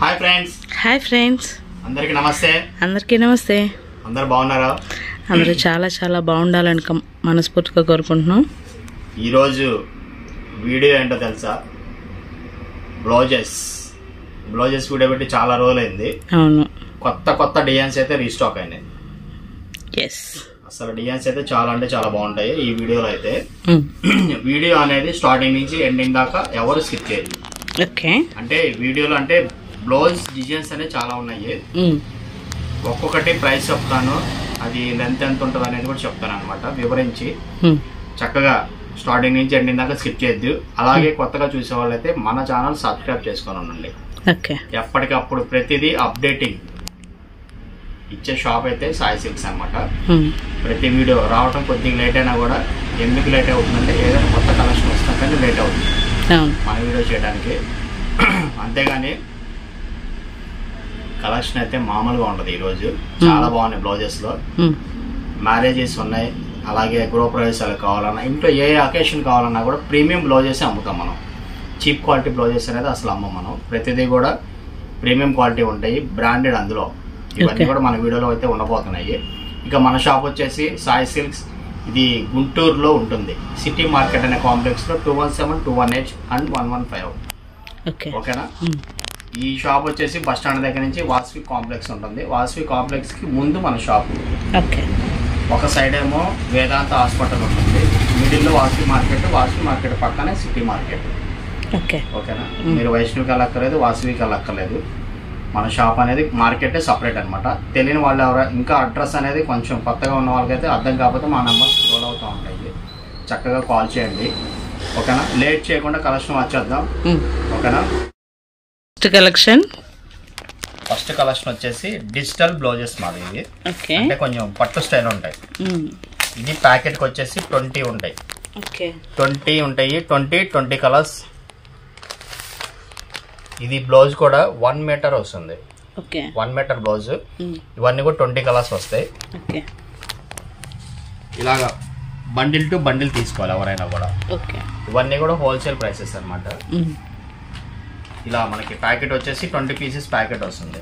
Hi friends అందరికీ నమస్తే అందరూ బాగున్నారా? అందరూ చాలా బాగుండాలని మనస్ఫూర్తిగా కోరుకుంటున్నాం. ఈరోజు వీడియో ఏంటో తెలుసా? బ్లౌజెస్ వీడియో పెట్టి చాలా రోజులైంది. అవును, కొత్త డిజైన్స్ అయితే రీస్టాక్ అయినాయి. అసలు డిజైన్స్ అయితే చాలా బాగుంటాయి. ఈ వీడియోలో అయితే వీడియో అనేది స్టార్టింగ్ నుంచి ఎండింగ్ దాకా ఎవరు స్కిప్ చేయరు. అంటే వీడియోలో అంటే బ్లౌజ్ డిజైన్స్ అనేవి చాలా ఉన్నాయి. ఒక్కొక్కటి ప్రైస్ చెప్తాను, అది లెంత్ ఎంత ఉంటుంది అనేది కూడా చెప్తాను అనమాట. వివరించి చక్కగా స్టార్టింగ్ నుంచి ఎండింగ్ దాకా స్కిప్ చేయొద్దు. అలాగే కొత్తగా చూసే వాళ్ళైతే మన ఛానల్ సబ్స్క్రైబ్ చేసుకొని ఉండండి. ఎప్పటికప్పుడు ప్రతిదీ అప్డేటింగ్ ఇచ్చే షాప్ అయితే సాయి సిల్క్స్ అనమాట. ప్రతి వీడియో రావడం కొద్దిగా లేట్ అయినా కూడా ఎందుకు లేట్ అవుతుందంటే ఏదైనా కొత్త కలెక్షన్ వస్తాం కానీ లేట్ అవుతుంది మన వీడియో చేయడానికి. అంతేగాని కలెక్షన్ అయితే మామూలుగా ఉంటుంది. ఈరోజు చాలా బాగున్నాయి బ్లౌజెస్లో. మ్యారేజెస్ ఉన్నాయి, అలాగే గృహప్రవేశాలు కావాలన్నా, ఇంట్లో ఏ అకేషన్ కావాలన్నా కూడా ప్రీమియం బ్లౌజెస్ అమ్ముతాం మనం. చీప్ క్వాలిటీ బ్లౌజెస్ అనేది అసలు అమ్మం మనం. ప్రతిదీ కూడా ప్రీమియం క్వాలిటీ ఉంటాయి, బ్రాండెడ్. అందులో ఇవన్నీ కూడా మన వీడియోలో అయితే ఉండబోతున్నాయి. ఇక మన షాప్ వచ్చేసి సాయి సిల్క్స్, ఇది గుంటూరులో ఉంటుంది. సిటీ మార్కెట్ అనే కాంప్లెక్స్లో 217, 218 అండ్ 115. ఓకేనా? ఈ షాప్ వచ్చేసి బస్ స్టాండ్ దగ్గర నుంచి వాసవి కాంప్లెక్స్ ఉంటుంది. వాసవి కాంప్లెక్స్ కి ముందు మన షాప్. ఒక సైడ్ ఏమో వేదాంత హాస్పిటల్ ఉంటుంది, మిడిల్ లో వాసవి మార్కెట్ పక్కనే సిటీ మార్కెట్. ఓకేనా? మీరు వైష్ణవికి వెళ్ళక్కర్లేదు, వాసవికి వెళ్ళక్కర్లేదు. మన షాప్ అనేది మార్కెట్ సపరేట్ అనమాట. తెలియని వాళ్ళు ఎవరు ఇంకా అడ్రస్ అనేది కొంచెం కొత్తగా ఉన్న వాళ్ళకైతే అర్థం కాకపోతే మా నెంబర్ స్క్రోల్ అవుతూ ఉంటాయి, చక్కగా కాల్ చేయండి. ఓకేనా? లేట్ చేయకుండా కలెక్షన్ వచ్చేద్దాం. ఓకేనా? ఫస్ట్ కలెక్షన్ వచ్చేసి డిజిటల్ బ్లౌజెస్ మాది. ఇది అంటే కొంచెం పట్టు స్టైల్ ఉంటాయి. ఇది ప్యాకెట్ కి వచ్చేసి 20 ఉంటాయి. 20 కలర్స్. ఇది బ్లౌజ్ కూడా 1 మీటర్ వస్తుంది. 1 మీటర్ బ్లౌజ్. ఇవన్నీ కూడా 20 కలర్స్ వస్తాయి. ఇలాగా బండిల్ టు బండిల్ తీసుకోవాలి ఎవరైనా కూడా. ఇవన్నీ కూడా హోల్సేల్ ప్రైసెస్ అనమాట. ఇలా మనకి ప్యాకెట్ వచ్చేసి 20 పీసెస్ ప్యాకెట్ వస్తుంది.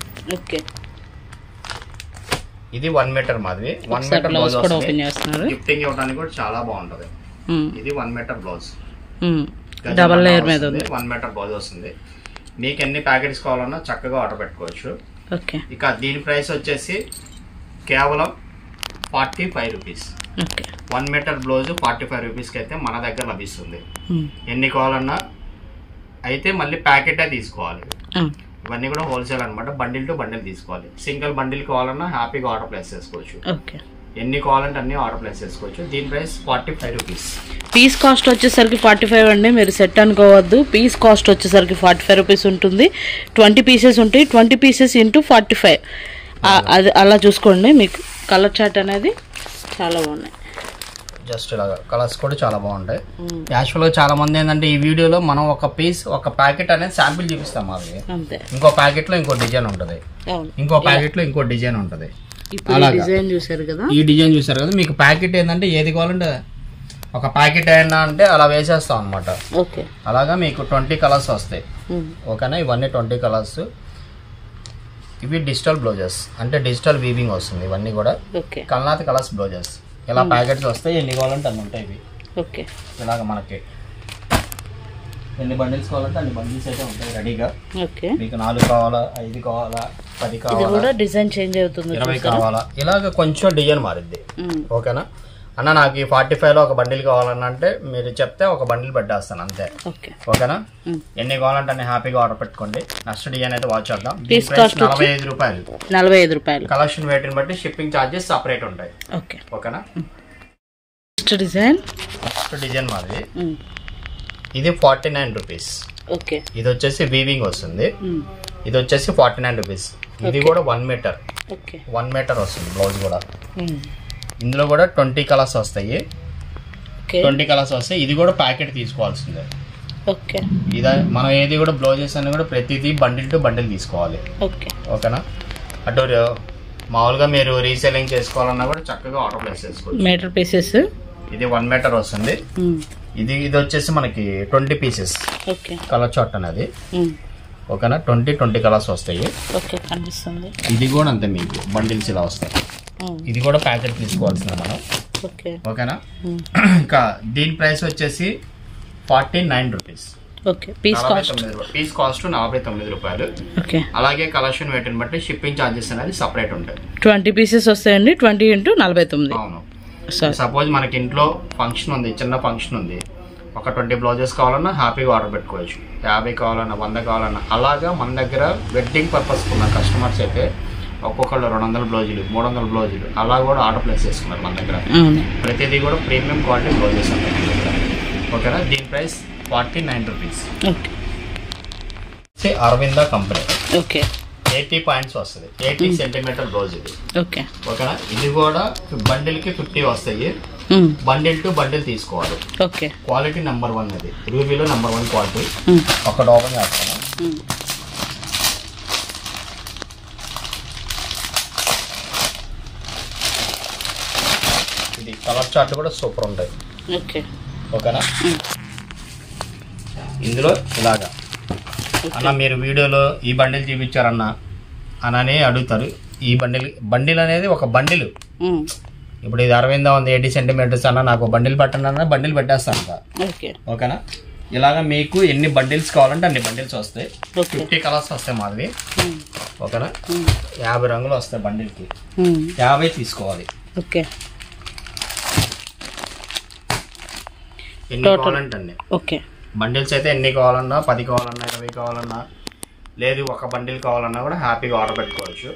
ఇది 1 మీటర్ మాది. 1 మీటర్ బ్లౌజ్ వస్తుంది. గిఫ్టింగ్ ఇవ్వడానికి కూడా చాలా బాగుంటది. ఇది 1 మీటర్ బ్లౌజ్, డబల్ లేయర్ మీద 1 మీటర్ బ్లౌజ్ వస్తుంది. మీకు ఎన్ని ప్యాకెట్స్ కావాలన్నా చక్కగా ఆర్డర్ పెట్టుకోవచ్చు. ఇక దీని ప్రైస్ వచ్చేసి కేవలం 45 రూపీస్. 1 మీటర్ బ్లౌజ్ 45 రూపీస్కి అయితే మన దగ్గర లభిస్తుంది. ఎన్ని కావాలన్నా అయితే మళ్ళీ ప్యాకెటే తీసుకోవాలి. ఇవన్నీ కూడా హోల్సేల్ అనమాట. బండిల్ టు బండిల్ తీసుకోవాలి. సింగిల్ బండిల్ కావాలన్నా హ్యాపీగా ఆర్డర్ ప్లేస్ చేసుకోవచ్చు. ఎన్ని కావాలంటే అన్ని ఆర్డర్ ప్లేస్ చేసుకోవచ్చు. దీని ప్రైస్ 45 రూపీస్. పీస్ కాస్ట్ వచ్చేసరికి 45 అండి. మీరు సెట్ అనుకోవద్దు. పీస్ కాస్ట్ వచ్చేసరికి 45 రూపీస్ ఉంటుంది. 20 పీసెస్ ఉంటాయి. 20 పీసెస్ ఇంటూ 45 అది అలా చూసుకోండి. మీకు కలర్ చార్ట్ అనేది చాలా బాగున్నాయి. జస్ట్ ఇలాగా కలర్స్ కూడా చాలా బాగుంటాయి. యాక్చువల్ గా చాలా మంది ఏంటంటే ఈ వీడియోలో మనం ఒక ప్యాకెట్ అనేది శాంపిల్ చూపిస్తాం. అది ఇంకో ప్యాకెట్ లో ఇంకో డిజైన్ ఉంటది, ఇంకో ప్యాకెట్ లో ఇంకో డిజైన్ ఉంటది. డిజైన్ చూసారు కదా, ఈ డిజైన్ చూసారు కదా. మీకు ప్యాకెట్ ఏంటంటే ఏది కావాలంటే ఒక ప్యాకెట్ అయినా అంటే అలా వేసేస్తాం అనమాట. అలాగా మీకు 20 కలర్స్ వస్తాయి. ఓకేనా? ఇవన్నీ 20 కలర్స్. ఇవి డిజిటల్ బ్లౌజెస్ అంటే డిజిటల్ వీవింగ్ వస్తుంది. ఇవన్నీ కూడా కల్నాథ్ కలర్స్ బ్లౌజెస్. ఇలా ప్యాకెట్స్ వస్తాయి. ఎన్ని కావాలంటే అన్ని ఉంటాయి ఇవి. ఇలాగ మనకి ఎన్ని బండిల్స్ కావాలంటే అన్ని బండిల్స్ అయితే ఉంటాయి రెడీగా. మీకు 4 కావాలా, 5 కావాలా, 10 కావాలా, డిజైన్ చేంజ్ అవుతుంది, 20 కావాలా, ఇలాగ కొంచెం డిజైన్ మారిద్ది. ఓకేనా? అన్న నాకు ఈ 45 లో ఒక బండిల్ కావాలన్నా అంటే మీరు చెప్తే ఒక బండిల్ పెట్టేస్తాను అంతే. ఓకేనా? ఎన్ని కావాలంటే అన్ని హ్యాపీగా ఆర్డర్ పెట్టుకోండి. నెక్స్ట్ డిజైన్ అయితే వాచ్ చేద్దాం. 45 రూపాయలు. 45 రూపాయలు. కలెక్షన్ వెయిట్ ని బట్టి షిప్పింగ్ చార్జెస్ సపరేట్ ఉంటాయి. ఓకేనా? నెక్స్ట్ డిజైన్ మాది. ఇది 49 రూపీస్. ఇది వచ్చేసి వీవింగ్ వస్తుంది. ఇది వచ్చేసి 49 రూపీస్. ఇది కూడా 1 మీటర్. 1 మీటర్ వస్తుంది బ్లౌజ్ కూడా. ఇందులో కూడా 20 కలర్స్ వస్తాయి. 20 కలర్స్ వస్తాయి. ఇది కూడా ప్యాకెట్ తీసుకోవాల్సిందే. ఇదే మనం ఏది కూడా బ్లౌజెస్ అన్ని కూడా ప్రతిదీ బండిల్ టు బండిల్ తీసుకోవాలి. ఓకేనా? అటు మామూలుగా మీరు రీసేలింగ్ చేసుకోవాలన్నా కూడా చక్కగా ఆర్డర్ ప్లేస్ చేసుకోవచ్చు. Metre pieces. ఇది 1 మీటర్ వస్తుంది. ఇది వచ్చేసి మనకి 20 పీసెస్ కలర్ చార్ట్ అనేది. ఓకేనా 20 కలర్స్ వస్తాయి. ఓకే కనిపిస్తుంది. ఇది కూడా అంతే మీకు బండిల్స్ ఇలా వస్తాయి. ఇది కూడా ప్యాకెట్ తీసుకోవాల్సింది మనం. ఓకే ఓకేనా. ఇంకా దీని ప్రైస్ వచ్చేసి 49 రూపీస్. ఓకే పీస్ కాస్ట్ 49 రూపాయలు. ఓకే అలాగే కలెక్షన్ వెయిట్ని బట్టి షిప్పింగ్ ఛార్జెస్ అనేది సపరేట్ ఉంటాయి. 20 పీసెస్ వస్తాయండి. 20 × 49. అవును. సపోజ్ మనకి ఇంట్లో ఫంక్షన్ ఉంది, చిన్న ఫంక్షన్ ఉంది, ఒక 20 బ్లౌజెస్ కావాలన్నా హ్యాపీగా ఆర్డర్ పెట్టుకోవచ్చు. 50 కావాలన్నా 100 కావాలన్నా అలాగా మన దగ్గర వెడ్డింగ్ పర్పస్ ఉన్న కస్టమర్స్ అయితే ఒక్కొక్కళ్ళు 200 బ్లౌజులు 300 బ్లౌజులు అలా కూడా ఆర్డర్ ప్లేస్ చేసుకున్నారు మన దగ్గర. ప్రతిదీ కూడా ప్రీమియం క్వాలిటీ బ్లౌజెస్ ఉంటాయి మన దగ్గర. ఓకేనా. దీని price 49 rupees. Aravinda company. Okay 80 points వస్తుంది. 80 సెంటీమీటర్ బ్లౌజ్ ఇది. ఓకే ఓకేనా. ఇది కూడా బండిల్కి 50 వస్తాయి. బండిల్ టు బండిల్ తీసుకోవాలి. ఓకే క్వాలిటీ నెంబర్ 1 అది. రూబీలో నెంబర్ 1 క్వాలిటీ. ఒకటి ఓపెన్ చేస్తాను. ఇది కలర్ చార్ట్ కూడా సూపర్ ఉంటాయి. ఓకే ఓకేనా. ఇందులో ఇలాగా అన్న మీరు వీడియోలో ఈ బండిల్ చూపించారన్న అని అడుగుతారు. ఈ బండిల్ అనేది ఒక బండిల్. ఇప్పుడు ఇది 60 ఉంది 80 సెంటీమీటర్స్ అన్న నాకు బండిల్ పెట్టండి అన్న బండిల్ పెట్టేస్తాను. ఓకేనా. ఇలాగా మీకు ఎన్ని బండిల్స్ కావాలంటే అన్ని బండిల్స్ వస్తాయి. 50 కలర్స్ వస్తాయి మాది. ఓకేనా. 50 రంగులు వస్తాయి బండిల్కి. 50 తీసుకోవాలి. ఓకే ఎన్ని కావాలంటే అన్ని. ఓకే బండిల్స్ అయితే ఎన్ని కావాలన్నా 10 కావాలన్నా 20 కావాలన్నా లేదు ఒక బండిల్ కావాలన్నా కూడా హ్యాపీగా ఆర్డర్ పెట్టుకోవచ్చు.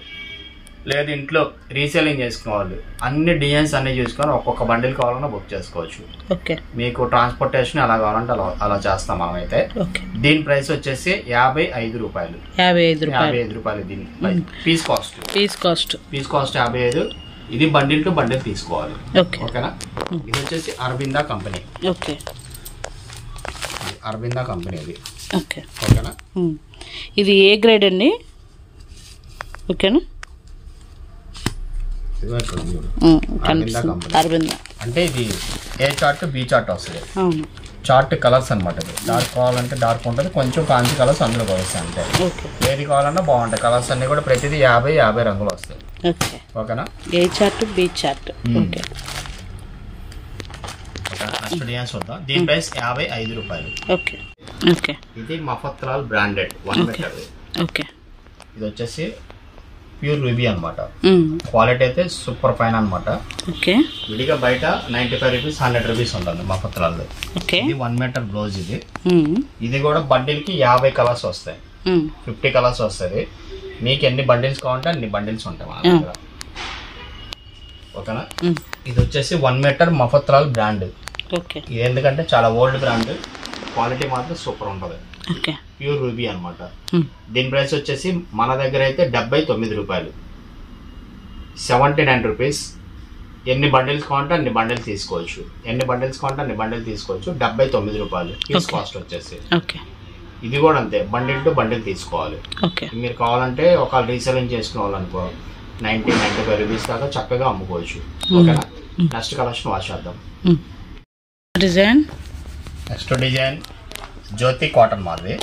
లేదు ఇంట్లో రీసేలింగ్ చేసుకోవాలి అన్ని డిజైన్స్ అన్ని చూసుకొని ఒక్కొక్క బండిల్ కావాలన్నా బుక్ చేసుకోవచ్చు. ఓకే మీకు ట్రాన్స్పోర్టేషన్ ఎలా కావాలంటే అలా చేస్తాం మనం అయితే. దీని ప్రైస్ వచ్చేసి 55 రూపాయలు. 55 రూపాయలు దీని పీస్ కాస్ట్. 55. ఇది బండిల్ టు బండిల్ తీసుకోవాలి. ఓకేనా. ఇది వచ్చేసి అరవింద కంపెనీ. అరవింద కంపెనీ ఇది. ఓకేనా. ఇది ఏ గ్రేడ్ అండి? ఓకేనా. అరవింద అంటే ఇది ఏ చార్ట్ బి చార్ట్ వస్తుంది. చార్ట్ కలర్స్ అనమాట. డార్క్ కావాలంటే డార్క్ ఉంటుంది, కొంచెం కాంతి కలర్స్ అందులో వస్తాయి అంతే. ఏది కావాలన్నా బాగుంటాయి. కలర్స్ అన్ని కూడా ప్రతిదీ 50 రంగులు వస్తాయి. ఓకేనా. A chart B chart. Okay next designs చూద్దాం. దీని ప్రైస్ 55 రూపాయలు. ఓకే ఓకే ఇది మఫత్లాల్ బ్రాండెడ్ 1 మీటర్. ఓకే ఇది వచ్చేసి ప్యూర్ రూబీ అనమాట. క్వాలిటీ అయితే సూపర్ ఫైన్ అనమాట. ఓకే విడిగా బయట 95 రూపీస్ 100 రూపీస్ ఉంటుంది మఫత్లాల్. ఇది 1 మీటర్ బ్లౌజ్. ఇది కూడా బండిల్ కి 50 కలర్స్ వస్తాయి. 50 కలర్స్ వస్తుంది. మీకు ఎన్ని బండిల్స్ కావాలంటే అన్ని బండిల్స్ ఉంటాయి మన దగ్గర. ఓకేనా. ఇది వచ్చేసి 1 మీటర్ మఫత్లాల్ బ్రాండ్. ఇది ఎందుకంటే చాలా ఓల్డ్ బ్రాండ్. క్వాలిటీ మాత్రం సూపర్ ఉంటుంది. ప్యూర్ రూబీ అనమాట. దీని ప్రైస్ వచ్చేసి మన దగ్గర అయితే 79 రూపాయలు. 79 రూపీస్. ఎన్ని బండిల్స్ కావాలంటే అన్ని బండిల్ తీసుకోవచ్చు. 79 రూపాయలు పీస్ కాస్ట్ వచ్చేసి. ఇది కూడా అంతే బండిల్ టు బండిల్ తీసుకోవాలి. మీరు కావాలంటే ఒక రీసెలింగ్ చేసుకోవాలనుకో 90-95 రూపీస్ దాకా చక్కగా అమ్ముకోవచ్చు. ఓకేనా. నెక్స్ట్ కలెక్షన్ వాచ్ చేద్దాం. నెక్స్ట్ డిజైన్ జ్యోతి కాటన్ మాది.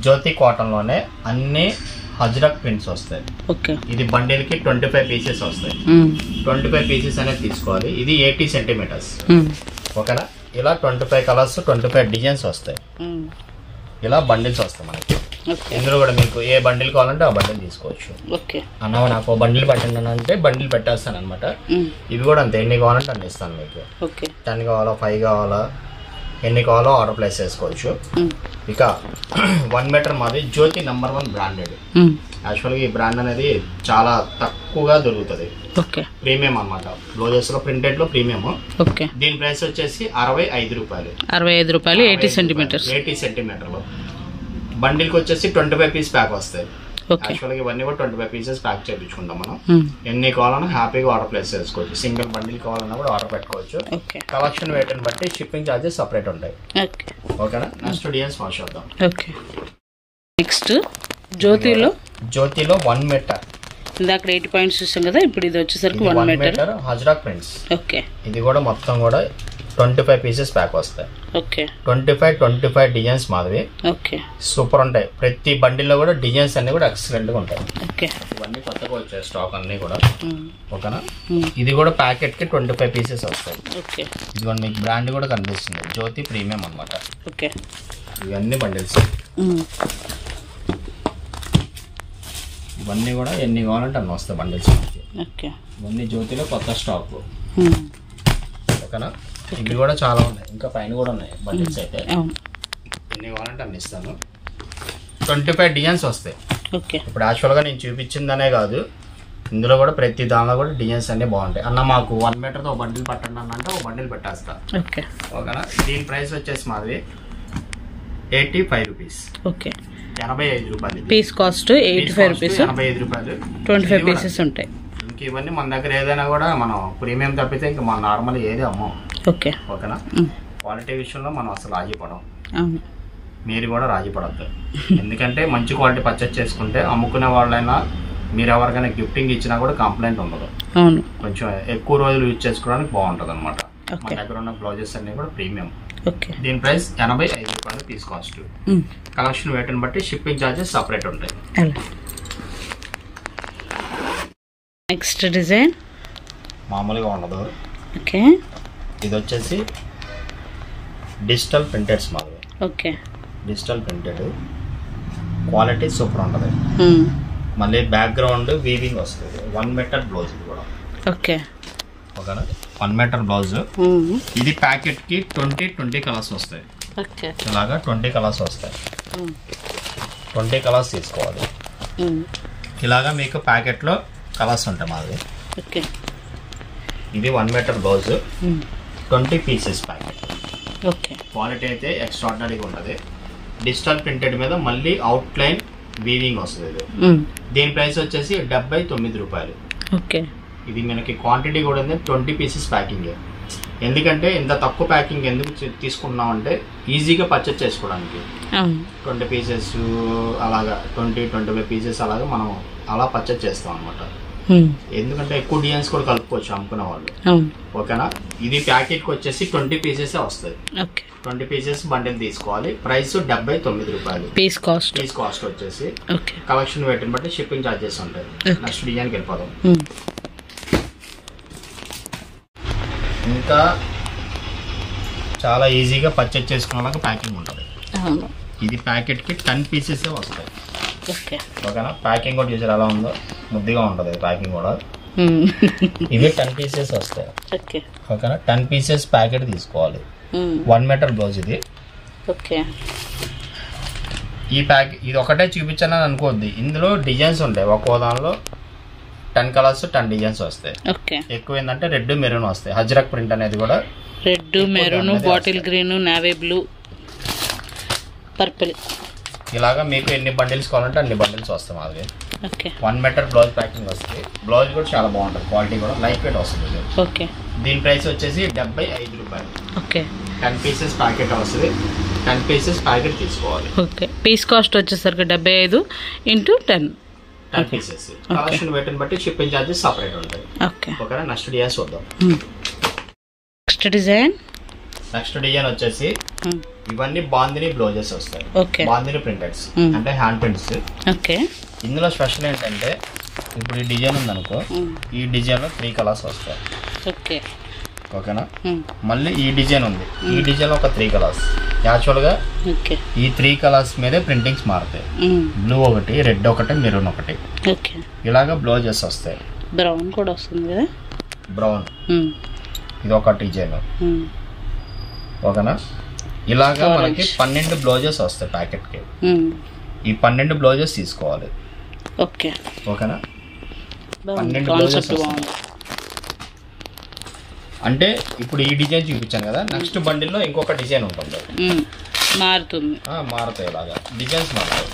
జ్యోతి కాటన్ లోనే అన్ని హజ్రక్ ప్రింట్స్ వస్తాయి. ఇది బండిల్ కి 25 పీసెస్ వస్తాయి. 25 పీసెస్ అనేది తీసుకోవాలి. ఇది 80 సెంటీమీటర్స్. ఓకేనా. ఇలా 25 కలర్స్ 25 డిజైన్స్ వస్తాయి. ఇలా బండిల్స్ వస్తాయి మనకి. ఇందులో కూడా మీకు ఏ బండిల్ కావాలంటే ఆ బండిల్ తీసుకోవచ్చు. అన్న నాకు బండిల్ పెట్టండి అంటే బండిల్ పెట్టేస్తాను అనమాట. ఇవి కూడా అంతే. ఎన్ని కావాలంటే అన్ని ఇస్తాను మీకు. 10 కావాలా 5 కావాలా ఎన్ని కావాలో ఆర్డర్ ప్లేస్ చేసుకోవచ్చు. ఇక 1 మీటర్ మాది జ్యోతి నెంబర్ 1 బ్రాండెడ్. యాక్చువల్గా ఈ బ్రాండ్ అనేది చాలా తక్కువగా దొరుకుతుంది. ప్రీమియం అనమాట. బ్లౌజెస్ లో ప్రింటెడ్ లో ప్రీమియం. దీని ప్రైస్ వచ్చేసి 65 రూపాయలు. 80 సెంటీమీటర్లు. బండిల్ కి వచ్చేసి 25 పీస్ ప్యాక్ వస్తాయి. యాక్చువల్గా ఇవన్నీ కూడా 25 పీసెస్ ప్యాక్ చేయించుకుంటాం మనం. ఎన్ని కావాలన్నా హ్యాపీగా ఆర్డర్ ప్లేస్ చేసుకోవచ్చు. సింగిల్ బండిల్ కావాలన్నా కూడా ఆర్డర్ పెట్టుకోవచ్చు. కలెక్షన్ వెయిట్ ని బట్టి షిప్పింగ్ చార్జెస్ సపరేట్ ఉంటాయి. ఓకేనా. నెక్స్ట్ డిజైన్స్ వాచ్ చేద్దాం. నెక్స్ట్ జ్యోతిలో 1 మీటర్. ఇందాక 80 పాయింట్స్ చూసాం కదా. ఇప్పుడు ఇది వచ్చేసరికి 1 మీటర్ హజ్రాక్ ప్రింట్స్. ఇది కూడా మొత్తం కూడా 25 పీసెస్ ప్యాక్ వస్తాయి. ఓకే 25 డిజైన్స్ మాదిరి. ఓకే సూపర్ ఉంటాయి. ప్రతి బండిల్లో కూడా డిజైన్స్ అన్ని కూడా ఎక్సలెంట్గా ఉంటాయి. ఓకే ఇవన్నీ కొత్తగా వచ్చాయి స్టాక్ అన్నీ కూడా. ఓకేనా. ఇది కూడా ప్యాకెట్కి 25 పీసెస్ వస్తాయి. ఓకే ఇదిగోండి మీకు బ్రాండ్ కూడా కనిపిస్తుంది, జ్యోతి ప్రీమియం అనమాట. ఓకే ఇవన్నీ బండిల్స్. ఇవన్నీ కూడా ఎన్ని కావాలంటే అన్ని వస్తాయి బండిల్స్. ఓకే ఇవన్నీ జ్యోతిలో కొత్త స్టాక్. ఓకేనా. ఇవి కూడా చాలా ఉన్నాయి, ఇంకా పైన కూడా ఉన్నాయి బండిల్స్ అయితే. ఎన్ని కావాలంటే అన్ని ఇస్తాను. 25 డిజైన్స్ వస్తాయి. ఓకే ఇప్పుడు యాక్చువల్గా నేను చూపించిందనే కాదు, ఇందులో కూడా ప్రతి దానిలో కూడా డిజైన్స్ అన్నీ బాగుంటాయి. అన్న మాకు 1 మీటర్తో ఒక బండిల్ పట్టండి అన్న అంటే ఒక బండిల్ పెట్టేస్తా. ఓకే ఓకేనా. దీని ప్రైస్ వచ్చేసి మాది 85 రూపీస్. ఓకే 85 రూపాయలు. Piece cost 85 rupees. 85 రూపాయలు. 25 పీసెస్ ఉంటాయి. ఇంక ఇవన్నీ మన దగ్గర ఏదైనా కూడా మనం ప్రీమియం తప్పితే ఇంకా మన నార్మల్ ఏది అమ్మం. ఓకే ఓకేనా. క్వాలిటీ విషయంలో మనం అసలు రాజీపడం. అవును. మీరు కూడా రాజీపడద్దు. ఎందుకంటే మంచి క్వాలిటీ పర్చేస్ చేసుకుంటే అమ్ముకునే వాళ్ళైనా మీరు ఎవరికైనా గిఫ్టింగ్ ఇచ్చినా కూడా కంప్లైంట్ ఉండదు. అవును. కొంచెం ఎక్కువ రోజులు యూజ్ చేసుకోవడానికి బాగుంటుంది అనమాట. మన దగ్గర ఉన్న బ్లౌజెస్ అన్ని కూడా ప్రీమియం. ఓకే దీని ప్రైస్ 85 రూపాయలు పీస్ కాస్ట్. కలెక్షన్ వెయిట్ని బట్టి షిప్పింగ్ ఛార్జెస్ సపరేట్ ఉంటాయి. నెక్స్ట్ డిజైన్ మామూలుగా ఉండదు. ఓకే ఇది వచ్చేసి డిజిటల్ ప్రింటెడ్స్ మాదిరి. Okay digital printed quality super ఉంటుంది. మళ్ళీ బ్యాక్గ్రౌండ్ వీవింగ్ వస్తుంది. 1 మీటర్ బ్లౌజ్ ఇది కూడా. ఓకే ఓకేనా. 1 మీటర్ బ్లౌజ్. ఇది ప్యాకెట్కి 20 కలర్స్ వస్తాయి. ఓకే ఇలాగా 20 కలర్స్ వస్తాయి. 20 కలర్స్ తీసుకోవాలి. ఇలాగా మీకు ప్యాకెట్లో కలర్స్ ఉంటాయి మాది. ఓకే ఇది 1 metre blouse. 20 pieces packet. Okay quality అయితే ఎక్స్ట్రాడినరీగా ఉంటుంది. డిజిటల్ ప్రింటెడ్ మీద మళ్ళీ అవుట్లైన్ వీవింగ్ వస్తుంది ఇది. దీని ప్రైస్ వచ్చేసి 79 రూపాయలు. ఓకే ఇది మనకి క్వాంటిటీ కూడా ఉంది. 20 పీసెస్ ప్యాకింగ్. ఎందుకంటే ఇంత తక్కువ ప్యాకింగ్ ఎందుకు తీసుకున్నాం అంటే ఈజీగా పర్చేస్ చేసుకోవడానికి. 20 పీసెస్ అలాగా 20-25 పీసెస్ అలాగా మనం అలా పర్చేస్ చేస్తాం అనమాట. ఎందుకంటే ఎక్కువ డిజైన్స్ కూడా కలుపుకోవచ్చు అమ్ముకునే వాళ్ళు. ఓకేనా. ఇది ప్యాకెట్కి వచ్చేసి 20 పీసెస్ వస్తాయి. 20 పీసెస్ బండిల్ తీసుకోవాలి. ప్రైస్ 79 రూపాయలు పీస్ కాస్ట్ వచ్చేసి. కలెక్షన్ వెయిట్ని బట్టి షిప్పింగ్ ఛార్జెస్ ఉంటాయి. నెక్స్ట్ డిజైన్కి వెళ్ళిపోదాం. ఇంకా చాలా ఈజీగా పర్చేజ్ చేసుకునేలాగా ప్యాకింగ్ ఉంటుంది. ఇది ప్యాకెట్కి 10 పీసెస్ వస్తాయి. ఓకేనా. ప్యాకింగ్ కూడా చూసారు ఎలా ఉందో, ముద్దిగా ఉంటుంది ప్యాకింగ్ కూడా. ఇవి 10 పీసెస్ వస్తాయి. ఓకేనా. 10 పీసెస్ ప్యాకెట్ తీసుకోవాలి. 1 మీటర్ బ్లౌజ్ ఇది. ఈ ఇది ఒకటే చూపించాలని అనుకోవద్దు, ఇందులో డిజైన్స్ ఉంటాయి. ఒక్కో దానిలో 10 కలర్స్ 10 డిజైన్స్ వస్తాయి. ఎక్కువ ఏంటంటే రెడ్ మెరూన్ వస్తాయి. హజ్రక్ ప్రింట్ అనేది కూడా red maroon bottle green navy blue purple ఇలాగా మీకు ఎన్ని బండిల్స్ కావాలంటే అన్ని బండిల్స్ వస్తాయి మాది. 1 మీటర్ బ్లౌజ్ ప్యాకింగ్ వస్తుంది. బ్లౌజ్ కూడా చాలా బాగుంటుంది. క్వాలిటీ కూడా లైట్ వెయిట్ వస్తుంది. దీని ప్రైస్ వచ్చేసి 75 రూపాయలు. 10 పీసెస్ ప్యాకెట్ వస్తుంది. 10 పీసెస్ ప్యాకెట్ తీసుకోవాలి. పీస్ కాస్ట్ వచ్చేసరికి 75 × 10 పీసెస్. కలెక్షన్ వెయిట్ని బట్టి షిప్పింగ్ ఛార్జెస్ సపరేట్ ఉంటాయి. ఓకేనా. నెక్స్ట్ డిజైన్ చూద్దాం. నెక్స్ట్ డిజైన్ వచ్చేసి ఇవన్నీ బాందిని బ్లౌజెస్ వస్తాయి. బాందిని ప్రింటెడ్స్ అంటే హ్యాండ్ ప్రింట్స్. ఇందులో స్పెషల్ ఏంటంటే ఇప్పుడు ఈ డిజైన్ ఉందనుకో, ఈ డిజైన్ లో 3 కలర్స్ వస్తాయి. ఓకేనా. మళ్ళీ ఈ డిజైన్ ఉంది, ఈ డిజైన్ లో ఒక 3 కలర్స్. యాక్చువల్గా ఈ 3 కలర్స్ మీదే ప్రింటింగ్స్ మారుతాయి. బ్లూ ఒకటి, రెడ్ ఒకటి, మెరూన్ ఒకటి. ఇలాగా బ్లౌజెస్ వస్తాయి. బ్రౌన్ కూడా వస్తుంది కదా. బ్రౌన్ ఇది ఒక డిజైన్. ఓకేనా. ఇలాగా మనకి 12 బ్లౌజెస్ వస్తాయి ప్యాకెట్కి. ఈ 12 బ్లౌజెస్ తీసుకోవాలి. ఓకేనా. 12 బ్లౌజెస్ అంటే ఇప్పుడు ఈ డిజైన్ చూపించాను కదా, నెక్స్ట్ బండిల్లో ఇంకొక డిజైన్ ఉంటుంది, మారుతాయి. ఇలాగా డిజైన్స్ మారుతాయి.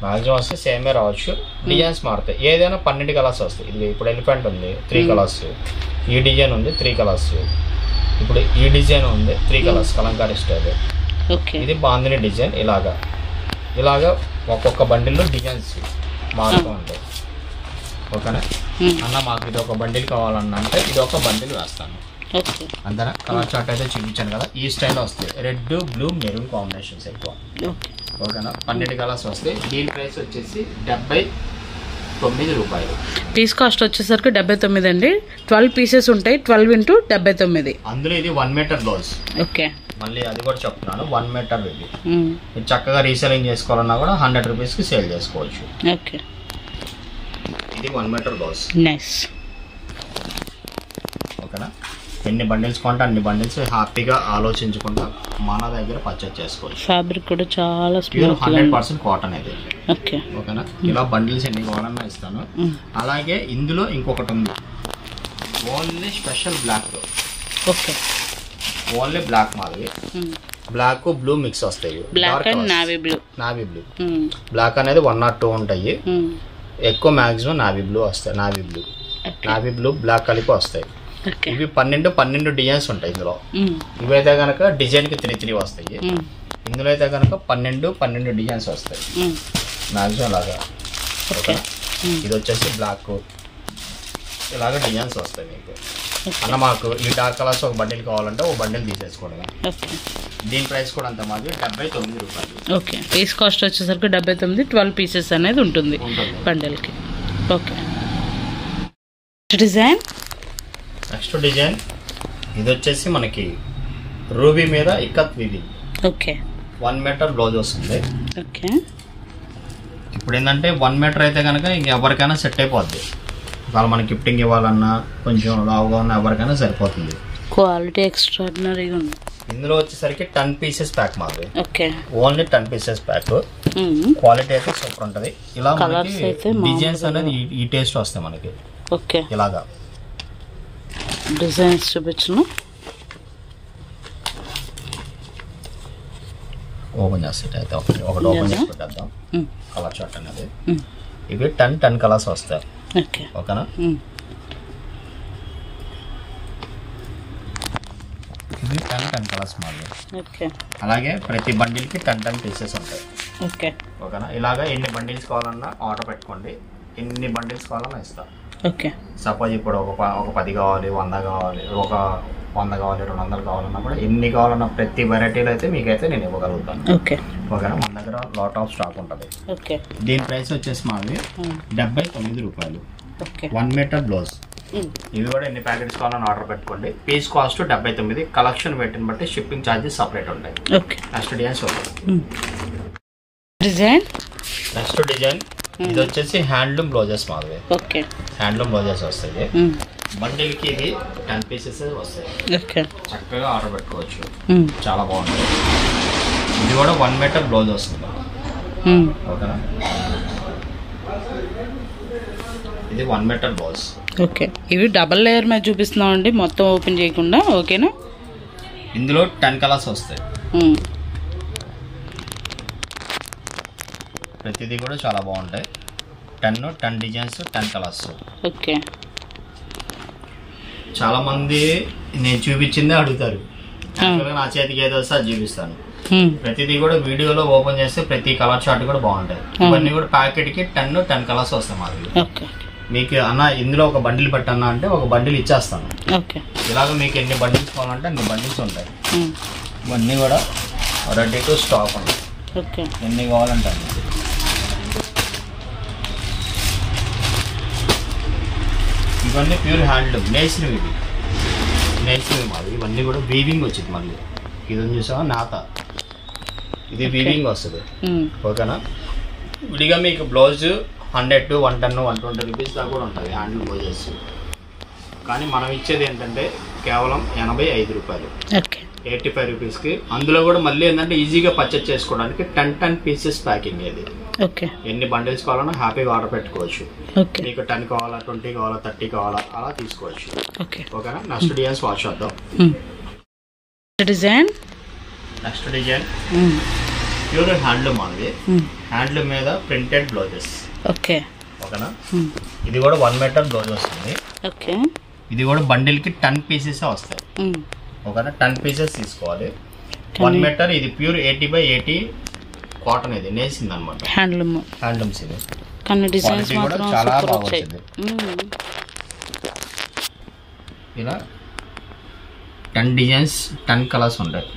మ్యాక్సిమం వస్తే సేమే రావచ్చు, డిజైన్స్ మారుతాయి. ఏదైనా 12 కలర్స్ వస్తాయి. ఇది ఇప్పుడు ఎలిఫెంట్ ఉంది 3 కలర్స్, ఈ డిజైన్ ఉంది 3 కలర్స్, ఇప్పుడు ఈ డిజైన్ ఉంది 3 కలర్స్ కలంకారీ స్టైల్. ఇది బాందిని డిజైన్. ఇలాగా ఒక్కొక్క బండిల్లో డిజైన్స్ మారుతూ ఉంటాయి. ఓకేనా. అన్న మాకు ఇది ఒక బండిల్ కావాలన్నా అంటే ఇది ఒక బండిల్ వేస్తాను. ఓకే అంతేనా. కలర్ చార్ట్ అయితే చూపించాను కదా, ఈ స్టైల్ వస్తాయి. రెడ్, బ్లూ, మెరూన్ కాంబినేషన్స్ ఎక్కువ. ఓకేనా. 12 కలర్స్ వస్తాయి. దీని ప్రైస్ వచ్చేసి 79 రూపాయలు. పీస్ కాస్ట్ వచ్చేసరికి 79 అండి. 12 పీసెస్ ఉంటాయి. 12 × 79. అందులో ఇది 1 మీటర్ బ్లౌజ్. ఓకే. మళ్ళీ అది కూడా చెప్తున్నాను, 1 మీటర్ ఇది. మీరు చక్కగా రీసేలింగ్ చేసుకోవాలన్నా కూడా 100 రూపీస్కి సేల్ చేసుకోవచ్చు. ఓకే. ఇది 1 మీటర్ బ్లౌజ్. నైస్. ఓకేనా. ఎన్ని బండిల్స్ కొంటే అన్ని బండిల్స్ హ్యాపీగా ఆలోచించకుండా మన దగ్గర పర్చేజ్ చేసుకోవచ్చు. ఫ్యాబ్రిక్ కూడా చాలా ప్యూర్ 100% కాటన్ ఇది. ఓకే. ఓకేనా. ఇలా బండిల్స్ ఎన్ని కావాలన్నా ఇస్తాను. అలాగే ఇందులో ఇంకొకటి ఉంది, only special black. Okay. Only black మాది. బ్లాక్ బ్లూ మిక్స్ వస్తాయి. Black and navy blue. Navy blue. Black అనేది 1 or 2 ఉంటాయి. ఎక్కువ మాక్సిమం నావీ బ్లూ వస్తాయి. నావీ బ్లూ బ్లాక్ కలిపి వస్తాయి. ఇవి 12 డిజైన్స్ ఉంటాయి ఇందులో. ఇవైతే కనుక డిజైన్కి 3 వస్తాయి. ఇందులో అయితే కనుక 12 డిజైన్స్ వస్తాయి మాక్సిమం లాగా. ఓకేనా. ఇది వచ్చేసి బ్లాక్, ఇలాగ డిజైన్స్ వస్తాయి మీకు. అన్న మాకు ఈ డార్క్ కలర్స్ ఒక బండిల్ కావాలంటే ఒక బండిల్ తీసేసుకోవడమే. దీని ప్రైస్ కూడా అంత మాది 79 రూపాయలు. ఓకే. పీస్ కాస్ట్ వచ్చేసరికి 79. 12 పీసెస్ అనేది ఉంటుంది బండిల్కి. ఓకే. డిజైన్ నెక్స్ట్ డిజైన్ ఇది వచ్చేసి మనకి రూబీ మీద ikat weaving. Okay. 1 metre blouse వస్తుంది. ఓకే. ఇప్పుడు ఏంటంటే 1 మీటర్ అయితే కనుక ఇంక ఎవరికైనా సెట్ అయిపోద్ది. వాళ్ళు మనకి గిఫ్టింగ్ ఇవ్వాలన్నా కొంచెం లావుగా ఉన్న ఎవరికైనా సరిపోతుంది. క్వాలిటీ ఎక్స్ట్రాడినరీగా ఉంది. ఇందులో వచ్చేసరికి 10 పీసెస్ ప్యాక్ మాది. Okay. Only 10 pieces pack. Quality అయితే సూపర్ ఉంటుంది. ఇలా మనకి డిజైన్స్ అనేది ఈ టేస్ట్ వస్తాయి మనకి. ఓకే. ఇలాగా డిజైన్స్ చూపించను. ఓపెన్ చేస్తే అయితే ఒకటి ఓపెన్ చేసి పెట్టేద్దాం. కలర్ చార్ట్ అనేది ఇవి 10 కలర్స్ వస్తాయి. ఓకే. ఓకేనా. ఇవి 10 కలర్స్ మాది. ఓకే. అలాగే ప్రతి బండిల్కి 10 పీసెస్ ఉంటాయి. ఓకే. ఓకేనా. ఇలాగా ఎన్ని బండిల్స్ కావాలన్నా ఆర్డర్ పెట్టుకోండి, ఎన్ని బండిల్స్ కావాలన్నా ఇస్తాం. ఓకే. సపోజ్ ఇప్పుడు ఒక 10 కావాలి, 100 కావాలి, ఒక 100 కావాలి, 200 కావాలన్నా కూడా ఎన్ని కావాలన్నా ప్రతి వెరైటీలో అయితే మీకైతే నేను ఇవ్వగలుగుతాను. ఓకే. ఓకేనా. మన దగ్గర లాట్ ఆఫ్ స్టాక్ ఉంటుంది. ఓకే. దీని ప్రైస్ వచ్చేసి మాది 79 రూపాయలు. ఓకే. 1 metre blouse. ఇవి కూడా ఎన్ని ప్యాకెట్స్ కావాలని ఆర్డర్ పెట్టుకోండి. Piece cost 79. కలెక్షన్ వెయిట్ని బట్టి షిప్పింగ్ ఛార్జెస్ సపరేట్ ఉంటాయి. Okay. Next designs design. Next design ఇది వచ్చేసి హ్యాండ్లూమ్ బ్లౌజెస్ మాది. ఓకే. హ్యాండ్లూమ్ బ్లౌజెస్ వస్తాయి. బండిల్కి ఇది 10 పీసెస్ వస్తాయి. ఓకే. చక్కగా ఆర్డర్ పెట్టుకోవచ్చు. చాలా బాగుంటుంది. ఇది కూడా 1 మీటర్ బ్లౌజ్ వస్తుంది. ఓకేనా. ఇది 1 మీటర్ బ్లౌజ్. ఓకే. ఇవి డబల్ లేయర్ మీద చూపిస్తున్నాం అండి, మొత్తం ఓపెన్ చేయకుండా. ఓకేనా. ఇందులో 10 కలర్స్ వస్తాయి. ప్రతిదీ కూడా చాలా బాగుంటాయి. 10 డిజైన్స్, 10 కలర్స్. ఓకే. చాలా మంది నేను చూపించిందే అడుగుతారు. నా చేతికి ఏదో వస్తే అది చూపిస్తాను. ప్రతిదీ కూడా వీడియోలో ఓపెన్ చేస్తే ప్రతి కలర్ చార్ట్ కూడా బాగుంటాయి. ఇవన్నీ కూడా ప్యాకెట్కి 10 కలర్స్ వస్తాయి మాది. మీకు అన్న ఇందులో ఒక బండిల్ పెట్టన్నా అంటే ఒక బండిల్ ఇచ్చేస్తాను. ఇలాగ మీకు ఎన్ని బండిల్స్ కావాలంటే అన్ని బండిల్స్ ఉంటాయి. ఇవన్నీ కూడా రెడీ టు స్టాక్ ఉంటాయి. ఎన్ని కావాలంటే అన్ని. ఇవన్నీ ప్యూర్ హ్యాండ్లూమ్ నేసినవి. నేసినవి మాది. ఇవన్నీ కూడా వీవింగ్ వచ్చింది. మళ్ళీ ఇది చూసావా నాత, ఇది వీవింగ్ వస్తుంది. ఓకేనా. విడిగా మీకు బ్లౌజ్ 100, 110, 120 రూపీస్ దాకా కూడా ఉంటుంది హ్యాండ్లూమ్ బ్లౌజెస్. కానీ మనం ఇచ్చేది ఏంటంటే కేవలం 85 రూపాయలు, 85 రూపీస్కి. అందులో కూడా మళ్ళీ ఏంటంటే ఈజీగా పర్చేజ్ చేసుకోవడానికి 10 పీసెస్ ప్యాకింగ్. ఇది ఎన్ని బండిల్స్ కావాలన్నా హ్యాపీగా ఆర్డర్ పెట్టుకోవచ్చు. మీకు 10 కావాలా, 20 కావాలా, 30 కావాలా అలా తీసుకోవచ్చు. ఓకేనా. నెక్స్ట్ డిజైన్స్ వాచ్ చేద్దాం. నెక్స్ట్ డిజైన్ ప్యూర్ హ్యాండ్లూమ్ అండి. హ్యాండ్లూమ్ మీద ప్రింటెడ్ బ్లౌజెస్. ఓకేనా. ఇది కూడా 1 మీటర్ బ్లౌజ్ వస్తుంది. ఇది కూడా బండిల్కి 10 పీసెస్ వస్తాయి. ఓకేనా. 10 పీసెస్ తీసుకోవాలి. 1 మీటర్. ఇది ప్యూర్ 80/80 కాటన్. ఇది నేసింది అనమాట. హ్యాండ్లూమ్స్ ఇది. క్వాలిటీ కూడా చాలా బాగా వచ్చింది. ఇలా 10 డిజైన్స్ 10 కలర్స్ ఉంటాయి.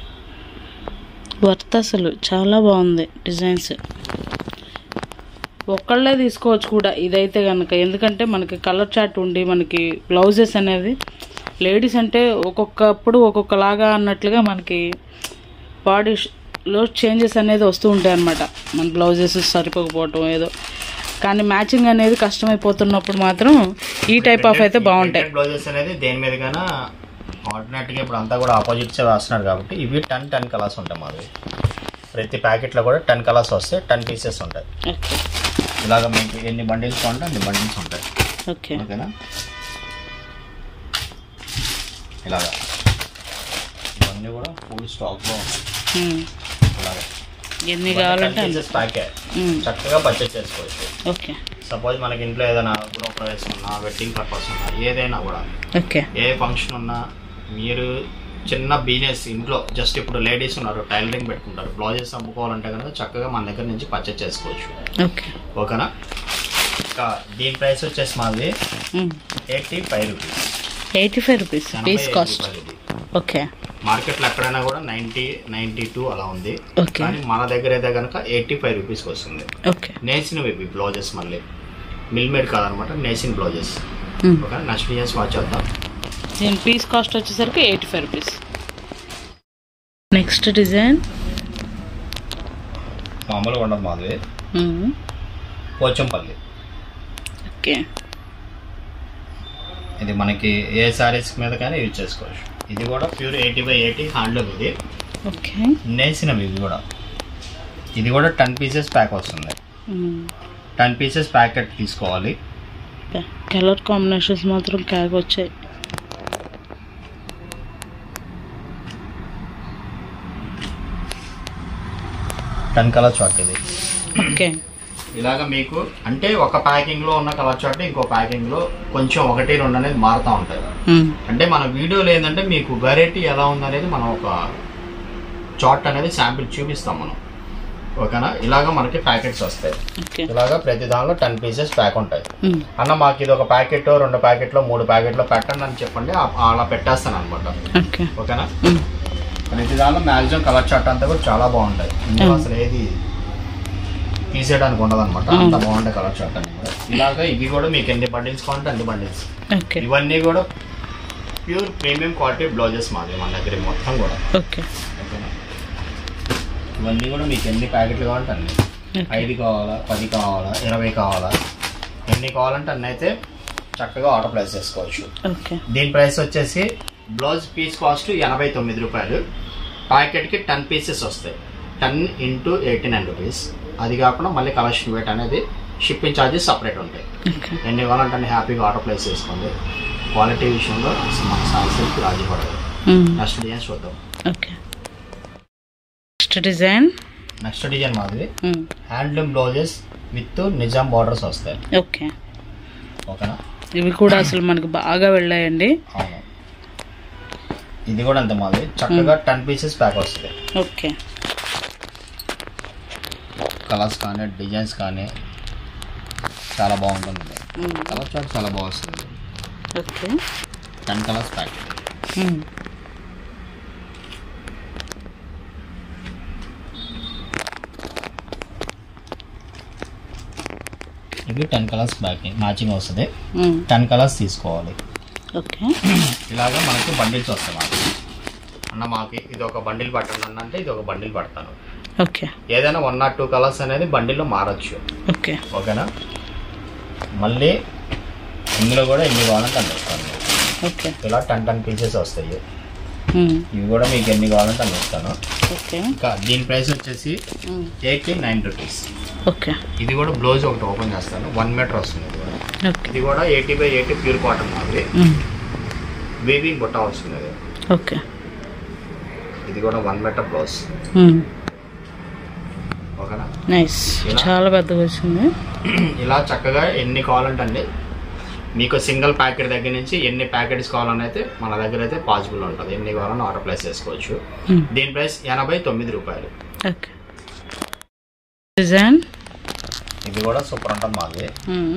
వర్త్ అసలు చాలా బాగుంది డిజైన్స్. ఒక్కళ్ళే తీసుకోవచ్చు కూడా ఇదైతే కనుక, ఎందుకంటే మనకి కలర్ చార్ట్ ఉండి మనకి బ్లౌజెస్ అనేది లేడీస్ అంటే ఒక్కొక్కప్పుడు ఒక్కొక్కలాగా అన్నట్లుగా మనకి బాడీలో చేంజెస్ అనేది వస్తూ ఉంటాయి అన్నమాట. మన బ్లౌజెస్ సరిపోకపోవటం ఏదో, కానీ మ్యాచింగ్ అనేది కష్టమైపోతున్నప్పుడు మాత్రం ఈ టైప్ ఆఫ్ అయితే బాగుంటాయి. బ్లౌజెస్ అనేది దేని మీదకైనా ఆర్డినరీగా ఇప్పుడు అంతా కూడా ఆపోజిట్స్ వేస్తున్నారు కాబట్టి ఇవి 10 కలర్స్ ఉంటాయి మాది. ప్రతి ప్యాకెట్లో కూడా 10 కలర్స్ వస్తాయి, 10 పీసెస్ ఉంటాయి. ఇలాగ మీకు ఎన్ని బండిల్స్ కావాలంటే అన్ని బండిల్స్ ఉంటాయి. ఓకేనా? ఇలాగా ఇవన్నీ కూడా ఫుల్ స్టాక్లో ఉంటాయి. ఇలాగా ఎన్ని కావాలంటే ప్యాకే చక్కగా పర్చేస్ చేసుకోవచ్చు. ఓకే, సపోజ్ మనకి ఇంట్లో ఏదైనా గృహప్రవేశం ఉన్నా, వెడ్డింగ్ పర్పస్ ఉన్నా, ఏదైనా కూడా ఏ ఫంక్షన్ ఉన్నా, మీరు చిన్న బిజినెస్ ఇంట్లో జస్ట్ ఇప్పుడు లేడీస్ ఉన్నారు టైలరింగ్ పెట్టుకుంటారు, బ్లౌజెస్ అమ్ముకోవాలంటే కనుక చక్కగా మన దగ్గర నుంచి పర్చేస్ చేసుకోవచ్చు. ఓకేనా? ఇంకా దీని ప్రైస్ వచ్చేసి మాది 85 rupees. 85 rupees piece cost. Okay, మార్కెట్లో ఎక్కడైనా కూడా 90-92 అలా ఉంది, కానీ మన దగ్గర అయితే కనుక 85 రూపీస్కి వస్తుంది. నేసినవి బ్లౌజెస్, మళ్ళీ మిల్ మేడ్ కాదనమాట, నేసిన blouses. Okay, next designs watch చేద్దాం. దీని పీస్ కాస్ట్ వచ్చేసరికి 85 రూపీస్. నెక్స్ట్ డిజైన్ మామూలుగా ఉండదు మాది, పోచంపల్లి. ఓకే, ఇది మనకి ఏ సారీస్ మీద కానీ యూజ్ చేసుకోవచ్చు. ఇది కూడా ప్యూర్ 80/80 హ్యాండ్లూమ్. ఇది ఓకే, నేసినవి. ఇవి కూడా, ఇది కూడా 10 పీసెస్ ప్యాక్ వస్తుంది. 10 పీసెస్ ప్యాకెట్ తీసుకోవాలి. కలర్ కాంబినేషన్స్ మాత్రం క్యాగ్ వచ్చాయి. కలర్ చార్ట్ ఇది. ఓకే, ఇలాగ మీకు అంటే ఒక ప్యాకింగ్ లో ఉన్న కలర్ చార్ట్ ఇంకో ప్యాకింగ్ లో కొంచెం 1-2 అనేది మారుతూ ఉంటాయి. అంటే మన వీడియోలో ఏంటంటే మీకు వెరైటీ ఎలా ఉందనేది మనం ఒక చార్ట్ అనేది శాంపిల్ చూపిస్తాం మనం. ఓకేనా? ఇలాగ మనకి ప్యాకెట్స్ వస్తాయి. ఇలాగ ప్రతి దానిలో 10 పీసెస్ ప్యాక్ ఉంటాయి. అన్న మాకు ఇది ఒక ప్యాకెట్, 2 ప్యాకెట్లో, 3 ప్యాకెట్లో పెట్టండి అని చెప్పండి, అలా పెట్టేస్తాను అనమాట. ఓకేనా? ప్రతి దానిలో మ్యాక్సిమం కలర్ చార్ట్ అంతా కూడా చాలా బాగుంటాయి. ఇందులో అసలు ఏది తీసేయడానికి ఉండదు అనమాట, అంత బాగుంటాయి కలర్ చార్ట్ అన్ని కూడా. ఇలాగ ఇవి కూడా మీకు ఎన్ని బండిల్స్ కావాలంటే అన్ని బండిల్స్. ఇవన్నీ కూడా ప్యూర్ ప్రీమియం క్వాలిటీ బ్లౌజెస్ మాది మన దగ్గర మొత్తం కూడా. ఓకేనా? ఇవన్నీ కూడా మీకు ఎన్ని ప్యాకెట్లు కావాలంటే అన్ని, 5 కావాలా, 10 కావాలా, 20 కావాలా, ఎన్ని కావాలంటే అన్ని అయితే చక్కగా ఆర్డర్ ప్లేస్ చేసుకోవచ్చు. దీని ప్రైస్ వచ్చేసి బ్లౌజ్ పీస్ కాస్ట్ 89 రూపాయలు. ప్యాకెట్కి 10 పీసెస్ వస్తాయి. 10 × 89 రూపీస్. అది కాకుండా మళ్ళీ కలెక్షన్ వెయిట్ అనేది షిప్పింగ్ ఛార్జెస్ సపరేట్ ఉంటాయి. ఎన్ని కావాలంటే అన్ని హ్యాపీగా ఆర్డర్ ప్లేస్ చేసుకోండి. క్వాలిటీ విషయంలో మన సాయికి రాజీ పడదు. నెక్స్ట్ డిజైన్ చూద్దాం. నెక్స్ట్ డిజైన్ మాది handloom blouses with Nizam borders వస్తాయి. ఓకేనా? ఇవి కూడా అసలు మనకు బాగా వెళ్ళాయండి. అవును, ఇది కూడా అంతే మాది. చక్కగా 10 పీసెస్ ప్యాక్ వస్తుంది. ఓకే, కలర్స్ కానీ డిజైన్స్ కానీ చాలా బాగుంటుంది. కలర్ చార్ట్ చాలా బాగా వస్తుంది. Okay, 10 colours pack. ఇవి 10 కలర్స్ ప్యాకింగ్ మ్యాచింగ్ వస్తుంది. 10 కలర్స్ తీసుకోవాలి. ఓకే, ఇలాగా మనకి బండిల్స్ వస్తాయి. మాకు అన్న మాకు ఇది ఒక బండిల్ పట్టండి అన్న అంటే ఇది ఒక బండిల్ పడతాను. ఓకే, ఏదైనా 1 or 2 కలర్స్ అనేది బండిల్లో మారచ్చు. ఓకే, ఓకేనా? మళ్ళీ ఇందులో కూడా ఎన్ని కావాలంటే అన్ని ఇస్తాను. ఓకే, ఇలా 10 పీసెస్ వస్తాయి. ఇవి కూడా మీకు ఎన్ని కావాలంటే అన్ని ఇస్తాను. ఓకే, ఇంకా దీని ప్రైస్ వచ్చేసి 89 రూపీస్. ఓకే, ఇది కూడా బ్లౌజ్ ఒకటి ఓపెన్ చేస్తాను. 1 మీటర్ వస్తుంది. ఇది కూడా 80/80 ప్యూర్ కాటన్ మాది. వీవింగ్ బుట్ట వస్తుంది. ఓకే, ఇది కూడా 1 మీటర్ బ్లౌజ్. ఓకేనా? నైస్, చాలా పెద్దగా వచ్చింది. ఇలా చక్కగా ఎన్ని కావాలంటే అన్ని మీకు సింగిల్ ప్యాకెట్ దగ్గర నుంచి ఎన్ని ప్యాకెట్స్ కావాలని అయితే మన దగ్గర అయితే పాసిబుల్ ఉంటుంది. ఎన్ని కావాలని ఆర్డర్ ప్లేస్ చేసుకోవచ్చు. దీని ప్రైస్ 89 రూపాయలు. డిజైన్ ఇది కూడా సూపర్ ఉంటుంది మాది.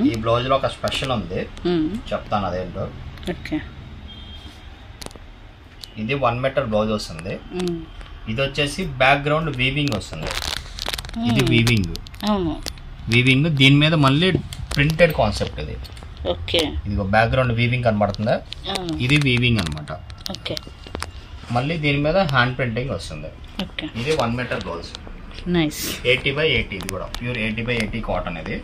ఈ బ్లౌజ్ లో ఒక స్పెషల్ ఉంది, చెప్తాను అదేంటో. ఇది 1 మీటర్ బ్లౌజ్ వస్తుంది. ఇది వచ్చేసి బ్యాక్గ్రౌండ్ వీవింగ్ వస్తుంది. ఇది వీవింగ్. వీవింగ్ దీని మీద మళ్ళీ ప్రింటెడ్ కాన్సెప్ట్ ఇది. ఓకే. ఇది బ్యాక్గ్రౌండ్ వీవింగ్ కనబడుతుందా, ఇది వీవింగ్ అనమాట. ఓకే. మళ్ళీ దీని మీద హ్యాండ్ ప్రింటింగ్ వస్తుంది. ఓకే. ఇది 1 మీటర్ బ్లౌజ్. నైస్. 80/80 ఇది కూడా ప్యూర్ 80/80 కాటన్ ఇది.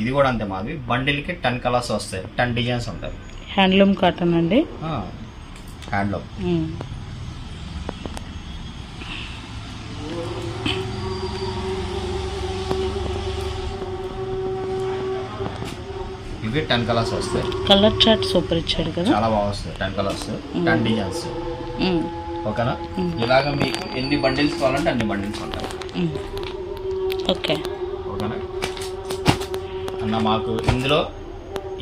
ఇది కూడా అంతే మాది. బండిల్కి 10 కలర్స్ వస్తాయి, 10 డిజైన్స్ ఉంటాయి. హ్యాండ్లూమ్ కాటన్ అండి. హ్యాండ్లూమ్. ఇవి 10 కలర్స్ వస్తాయి. కలర్ చార్ట్ సూపర్ ఇచ్చాడు కదా, చాలా బాగా వస్తాయి. 10 కలర్స్ 10 డిజైన్స్. ఓకేనా. ఇలాగ మీకు ఎన్ని బండిల్స్ కావాలంటే అన్ని బండిల్స్ ఉంటాయి. ఓకే. ఓకేనా అన్న. మాకు ఇందులో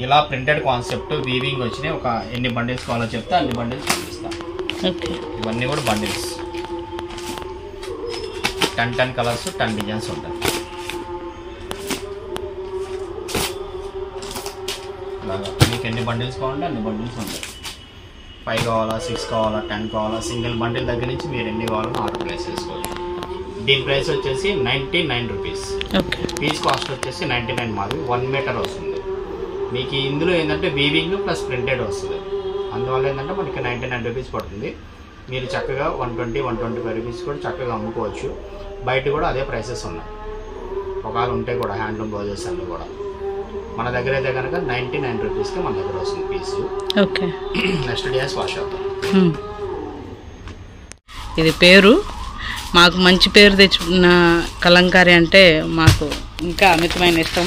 ఇలా ప్రింటెడ్ కాన్సెప్ట్ వీవింగ్ వచ్చినాయి. ఒక ఎన్ని బండిల్స్ కావాలో చెప్తే అన్ని బండిల్స్ చూపిస్తాం. ఓకే. ఇవన్నీ కూడా బండిల్స్ 10 కలర్స్ 10 డిజైన్స్ ఉంటాయి. మీకు ఎన్ని బండిల్స్ కావాలంటే అన్ని బండిల్స్ ఉంటాయి. 5 కావాలా, 6 కావాలా, 10 కావాలా, సింగిల్ బండిల్ దగ్గర నుంచి మీరు ఎన్ని కావాలని ఆర్డర్ ప్లేస్ చేసుకోవచ్చు. దీని ప్రైస్ వచ్చేసి 99 రూపీస్. పీస్ కాస్ట్ వచ్చేసి 99 మాది. 1 మీటర్ వస్తుంది. మీకు ఇందులో ఏంటంటే వీవింగ్ ప్లస్ ప్రింటెడ్ వస్తుంది. అందువల్ల ఏంటంటే మనకి 99 రూపీస్ పడుతుంది. మీరు చక్కగా 120-125 రూపీస్ కూడా చక్కగా అమ్ముకోవచ్చు. బయట కూడా అదే ప్రైసెస్ ఉన్నాయి. ఒకవేళ ఉంటే కూడా హ్యాండ్లూమ్ బ్లౌజెస్ అన్నీ కూడా మన దగ్గర అయితే కనుక 99 రూపీస్కి మన దగ్గర వస్తుంది piece. Okay. Next days wash అవుతాం. ఇది పేరు మాకు మంచి పేరు తెచ్చుకున్న కలంకారీ అంటే మాకు ఇంకా అమితమైన ఇష్టం.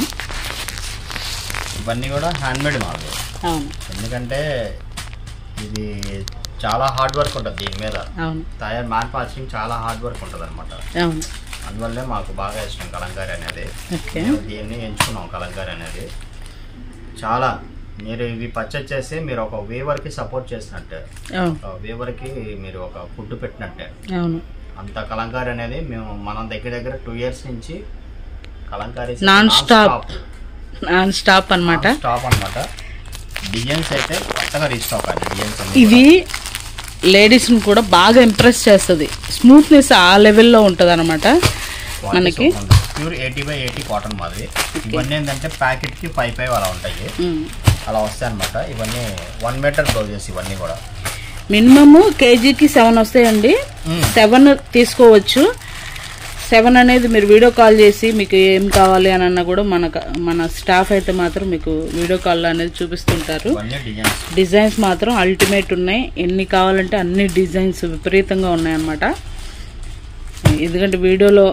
ఇవన్నీ కూడా హ్యాండ్మేడ్ మాకు. అవును. ఎందుకంటే ఇది చాలా హార్డ్ వర్క్ ఉంటుంది దీని మీద. అవును. తయారు మ్యానుఫ్యాక్చరింగ్ చాలా హార్డ్ వర్క్ ఉంటుంది అనమాట. అవును. అందువల్లే మాకు బాగా ఇష్టం కలంకారీ అనేది. దీన్ని ఎంచుకున్నాం కలంకారీ అనేది. చాలా మీరు ఇవి పర్చేజ్ చేసి మీరు ఒక వీవర్కి సపోర్ట్ చేసినట్టే, వీవర్కి మీరు ఒక ఫుడ్ పెట్టినట్టే. అంత కలంకారీ అనేది మేము మన దగ్గర 2 years నుంచి కలంకారీ నాన్ స్టాప్ అనమాట. డిజైన్స్ అయితే కొత్తగా రీస్టాక్ అయ్యాయి డిజైన్స్. ఇది లేడీస్ని కూడా బాగా ఇంప్రెస్ చేస్తుంది. స్మూత్నెస్ ఆ లెవెల్లో ఉంటుంది అనమాట. మనకి ప్యూర్ 80/80 కాటన్ మాది. ఇవన్నీ ఏంటంటే ప్యాకెట్కి 5 అలా ఉంటాయి, అలా వస్తాయి అనమాట. ఇవన్నీ 1 మీటర్ బ్లౌజెస్. ఇవన్నీ కూడా మినిమమ్ కేజీకి 7 వస్తాయండి. 7 తీసుకోవచ్చు. 7 అనేది మీరు వీడియో కాల్ చేసి మీకు ఏం కావాలి అని అన్నా కూడా మన స్టాఫ్ అయితే మాత్రం మీకు వీడియో కాల్ అనేది చూపిస్తుంటారు. డిజైన్స్ మాత్రం అల్టిమేట్ ఉన్నాయి. ఎన్ని కావాలంటే అన్ని డిజైన్స్ విపరీతంగా ఉన్నాయన్నమాట. ఎందుకంటే వీడియోలో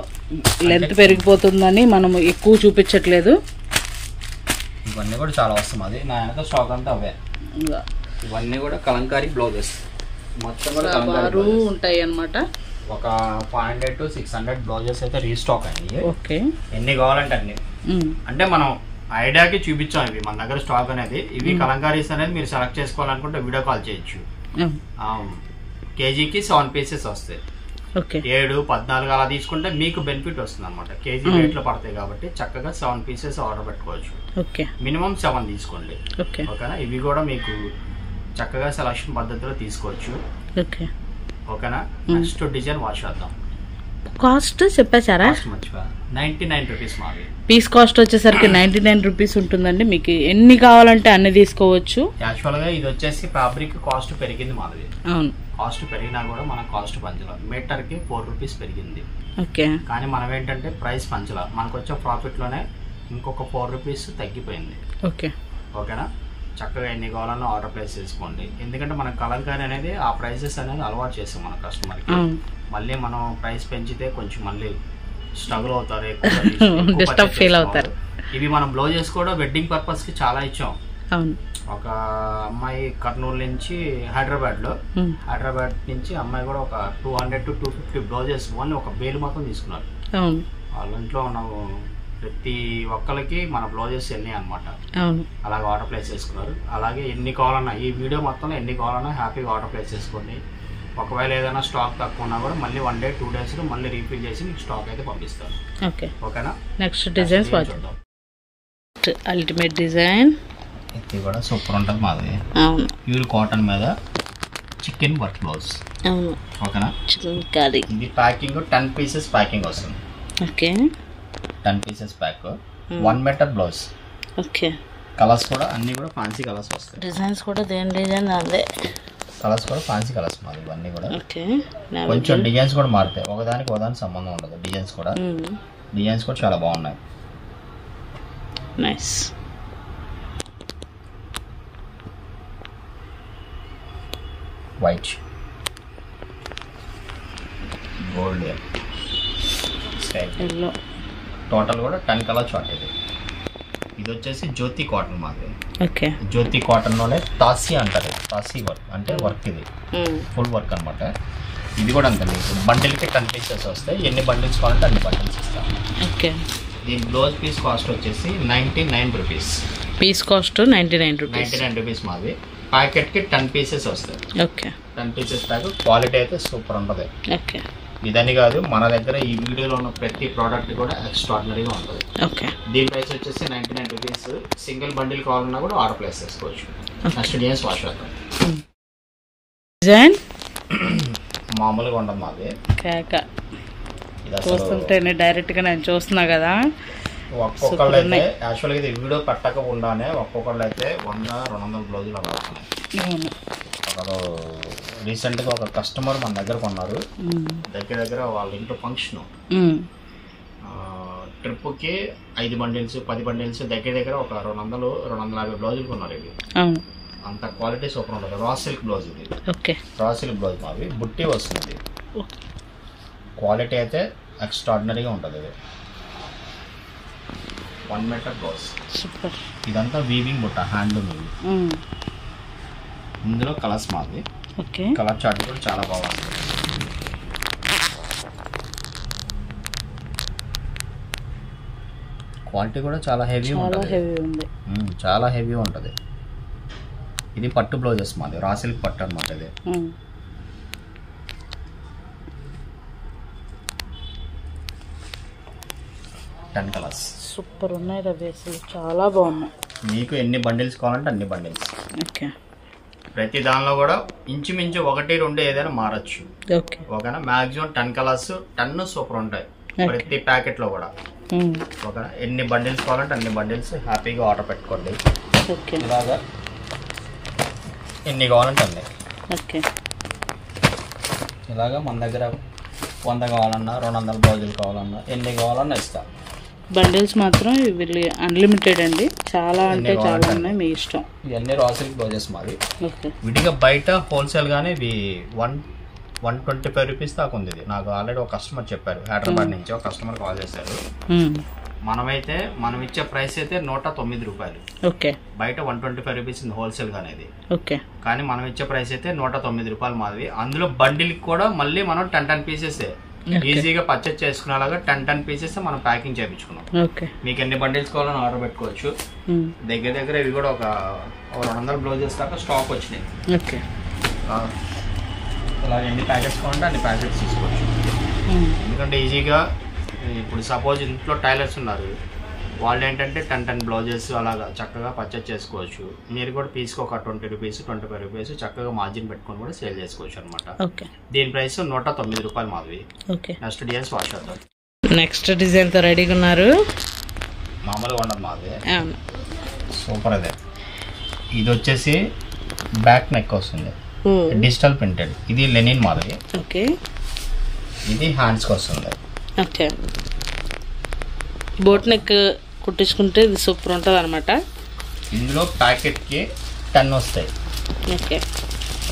లెంత్ పెరిగిపోతుందని మనం ఎక్కువ చూపించట్లేదు. ఇవన్నీ కూడా చాలా వస్తాయి. అది నా వెనక స్టాక్ అంతా అవే. ఇవన్నీ కూడా కలంకారీ బ్లౌజెస్ మొత్తం కూడా ఉంటాయి అన్నమాట. ఒక 500 to 600 బ్లౌజెస్ అయితే రీస్టాక్ అయ్యాయి. ఓకే. ఎన్ని కావాలంటే అన్ని. అంటే మనం ఐడియాకి చూపించాం ఇవి మన దగ్గర స్టాక్ అనేది. ఇవి కలంకారీస్ అనేది మీరు సెలెక్ట్ చేసుకోవాలనుకుంటే వీడియో కాల్ చేయొచ్చు. కేజీకి 7 పీసెస్ వస్తాయి. 7, 14 అలా తీసుకుంటే మీకు బెనిఫిట్ వస్తుంది అనమాట. కేజీ రేట్లో పడతాయి కాబట్టి చక్కగా 7 పీసెస్ ఆర్డర్ పెట్టుకోవచ్చు. మినిమం 7 తీసుకోండి. ఓకేనా. ఇవి కూడా మీకు చక్కగా సెలక్షన్ పద్ధతిలో తీసుకోవచ్చు. ఓకేనా. నెక్స్ట్ డిజైన్ వాష్ చేద్దాం. కాస్ట్ చెప్పేశారా? 99 రూపీస్ మాది. పీస్ కాస్ట్ వచ్చేసరికి 99 రూపీస్ ఉంటుందండి. మీకు ఎన్ని కావాలంటే అన్ని తీసుకోవచ్చు. యాక్చువల్ గా ఇది వచ్చేసి ఫ్యాబ్రిక్ కాస్ట్ పెరిగింది మాది. అవును. కాస్ట్ పెరిగినా కూడా మన కాస్ట్ పంచల. మీటర్ కి 4 రూపీస్ పెరిగింది. ఓకే. కానీ మనం ఏంటంటే ప్రైస్ పంచల. మనకు వచ్చే ప్రాఫిట్ లోనే ఇంకొక 4 రూపీస్ తగ్గిపోయింది. ఓకే. ఓకేనా. చక్కగా ఎన్ని కావాలన్నా ఆర్డర్ ప్లేస్ చేసుకోండి. ఎందుకంటే మన కలంకారీ అనేది ఆ ప్రైసెస్ అనేది అలవాటు చేస్తాం మన కస్టమర్కి. మళ్ళీ మనం ప్రైస్ పెంచితే కొంచెం మళ్ళీ స్ట్రగుల్ అవుతారు, డిస్టర్బ్ ఫీల్ అవుతారు. ఇవి మనం బ్లౌజెస్ కూడా వెడ్డింగ్ పర్పస్ కి చాలా ఇచ్చాం. ఒక అమ్మాయి కర్నూలు నుంచి హైదరాబాద్ నుంచి అమ్మాయి కూడా ఒక 200 to 250 బ్లౌజెస్ ఓన్లీ ఒక బేలు మొత్తం తీసుకున్నారు. వాళ్ళ ఇంట్లో ఉన్న ప్రతి ఒక్కరికి మన బ్లౌజెస్ ఎన్ని అనమాట. అలాగే ఆర్డర్ ప్లేస్ చేసుకున్నారు. అలాగే ఎన్ని కావాలన్నా ఈ వీడియో మొత్తంలో ఎన్ని కావాలన్నా హ్యాపీగా ఆర్డర్ ప్లేస్ చేసుకోండి. ఒకవేళ ఏదైనా స్టాక్ తక్కువ ఉన్నా కూడా మళ్ళీ 1 day 2 days మళ్ళీ రీఫిల్ చేసి మీకు స్టాక్ అయితే పంపిస్తాను. ఓకేనా. నెక్స్ట్ డిజైన్స్ చూద్దాం. Ultimate design. ఇది కూడా సూపర్ ఉంటుంది మాది. ప్యూర్ కాటన్ మీద చికెన్ వర్క్ బ్లౌజ్. అవును, ఓకేనా. Chicken curry. ఇది ప్యాకింగ్ 10 పీసెస్ ప్యాకింగ్ వస్తుంది. Okay, 10 pieces pack. 1 metre blouse. Okay. Colours కూడా అన్ని కూడా ఫ్యాన్సీ కలర్స్ వస్తాయి. డిజైన్స్ కూడా దేని డిజైన్ అదే. కలర్స్ కూడా ఫ్యాన్సీ కలర్స్ మాది ఇవన్నీ కూడా. ఓకే. కొంచెం డిజైన్స్ కూడా మారుతాయి, ఒకదానికి సంబంధం ఉండదు. డిజైన్స్ కూడా చాలా బాగున్నాయి. Nice. White, gold, sky yellow. Total కూడా 10 కలర్ చార్ట్. ఇది వచ్చేసి జ్యోతి కాటన్ మాది. ఓకే. జ్యోతి కాటన్లోనే తాసీ అంటారు. తాసీ వర్క్ అంటే వర్క్, ఇది ఫుల్ వర్క్ అనమాట. ఇది కూడా అంతే. మీకు బండిల్కి 10 పీసెస్ వస్తాయి. ఎన్ని బండిల్స్ కావాలంటే అన్ని బండిల్స్ ఇస్తాం. ఓకే. దీని బ్లౌజ్ పీస్ కాస్ట్ వచ్చేసి 99 rupees. Piece cost 99 rupees. 99 rupees మాది. ప్యాకెట్కి 10 పీసెస్ వస్తాయి. ఓకే. 10 pieces pack. క్వాలిటీ అయితే సూపర్ ఉంటుంది. ఓకే. ఇదని కాదు, మన దగ్గర ఈ వీడియోలో ఉన్న ప్రతి ప్రోడక్ట్ కూడా ఎక్స్ట్రాడినరీగా ఉంటుంది. ఓకే. దీని ప్రైస్ వచ్చేసి 99 రూపీస్. సింగిల్ బండిల్ కావాలన్నా కూడా ఆర్డర్ ప్లేస్ చేసుకోవచ్చు. నెక్స్ట్ డిజైన్స్ వాష్ అవుతాం. డిజైన్ మామూలుగా ఉండదు మాది. కేక చూస్తుంటేనే డైరెక్ట్గా నేను చూస్తున్నా కదా. ఒక్కొక్కళ్ళు అయితే యాక్చువల్గా ఇది వీడియో పెట్టకుండానే ఒక్కొక్కళ్ళు అయితే 100-200 బ్లౌజులు అలా వస్తున్నాయి. ఒకరు రీసెంట్గా ఒక కస్టమర్ మన దగ్గర కొన్నారు. దగ్గర వాళ్ళ ఇంట్లో ఫంక్షన్, ట్రిప్కి 5 బండిల్స్ 10 బండిల్స్ దగ్గర ఒక 200-250 బ్లౌజులు కొన్నారు. ఇది అంత క్వాలిటీ సూపర్ ఉంటుంది. రా సిల్క్ బ్లౌజ్ ఇది. ఓకే. రా సిల్క్ బ్లౌజ్ మావి. బుట్టి వస్తుంది. క్వాలిటీ అయితే ఎక్స్ట్రాడినరీగా ఉంటుంది. ఇది 1 మీటర్ బ్లౌజ్. సూపర్. ఇదంతా వీవింగ్ బుట్ట, హ్యాండ్లూమ్. ఇందులో కలర్స్ మాది. ఓకే. కలర్ చార్ట్ కూడా చాలా బాగుంది. క్వాలిటీ కూడా చాలా హెవీ ఉంటుంది. చాలా హెవీ ఉంటుంది. ఇది పట్టు బ్లౌజెస్ మాది. రా సిల్క్ పట్టు అనమాట. ఇది 10 కలర్స్. సూపర్ ఉన్నాయి రవి, అసలు చాలా బాగున్నాయి. మీకు ఎన్ని బండిల్స్ కావాలంటే అన్ని బండిల్స్. ఓకే. ప్రతి దానిలో కూడా ఇంచుమించు 1-2 ఏదైనా మారచ్చు. ఓకే. ఓకేనా. మ్యాక్సిమం 10 కలర్స్ 10 సూపర్ ఉంటాయి ప్రతి ప్యాకెట్లో కూడా. ఓకేనా. ఎన్ని బండిల్స్ కావాలంటే అన్ని బండిల్స్ హ్యాపీగా ఆర్డర్ పెట్టుకోండి. ఇలాగా ఎన్ని కావాలంటే అన్ని. ఓకే. ఇలాగా మన దగ్గర 100 కావాలన్నా 200 బ్లౌజులు కావాలన్నా ఎన్ని కావాలన్నా ఇస్తాం. బండిల్స్ మాత్రం వీళ్ళు అన్లిమిటెడ్ అండి. చాలా అంటే చాలా ఉన్నాయి, మీ ఇష్టం. ఇవన్నీ రా సిల్క్ బ్లౌజెస్ మాది. విడిగా బయట హోల్సేల్గానే ఇవి 125 రూపీస్ దాకా ఉంది. ఇది నాకు ఆల్రెడీ ఒక కస్టమర్ చెప్పారు. హైదరాబాద్ నుంచి ఒక కస్టమర్ కాల్ చేశారు. మనం ఇచ్చే ప్రైస్ అయితే 109 రూపాయలు. ఓకే. బయట 125 రూపీస్ హోల్సేల్ గానే. ఓకే. కానీ మనం ఇచ్చే ప్రైస్ అయితే 109 రూపాయలు మాది. అందులో బండిల్ కూడా మళ్ళీ మనం 10 పీసెస్ ఈజీగా పర్చేజ్ చేసుకునేలాగా 10 పీసెస్ మనం ప్యాకింగ్ చేయించుకున్నాం. మీకు ఎన్ని బండిల్స్ కావాలని ఆర్డర్ పెట్టుకోవచ్చు. దగ్గర ఇవి కూడా ఒక 200 బ్లౌజెస్ దాకా స్టాక్ వచ్చినాయి. ఇలా ఎన్ని ప్యాకెట్స్ కావాలంటే అన్ని ప్యాకెట్స్ తీసుకోవచ్చు. ఎందుకంటే ఈజీగా ఇప్పుడు సపోజ్ ఇంట్లో టైలర్స్ ఉన్నారు, వాళ్ళు ఏంటంటే 10 బ్లౌజెస్ అలాగా చక్కగా పర్చేజ్ చేసుకోవచ్చు. మీరు కూడా పీస్కి ఒక 20 రూపీస్ 25 రూపీస్ చక్కగా మార్జిన్ పెట్టుకొని కూడా సేల్ చేసుకోవచ్చు అనమాట. దీని ప్రైస్ 109 రూపాయలు మాది. నెక్స్ట్ డిజైన్స్ వాష్ అవుతాం. నెక్స్ట్ డిజైన్ తో రెడీగా ఉన్నారు. మామూలుగా ఉండదు మాది. సూపర్. అదే ఇది వచ్చేసి బ్యాక్ నెక్ వస్తుంది, డిజిటల్ ప్రింటెడ్. ఇది లెనిన్ మాదిరి. ఇది హ్యాండ్స్కి వస్తుంది. ఓకే. బోట్ నెక్ కుట్టించుకుంటే ఇది సూపర్ ఉంటుంది అనమాట. ఇందులో ప్యాకెట్కి 10 వస్తాయి. ఓకే.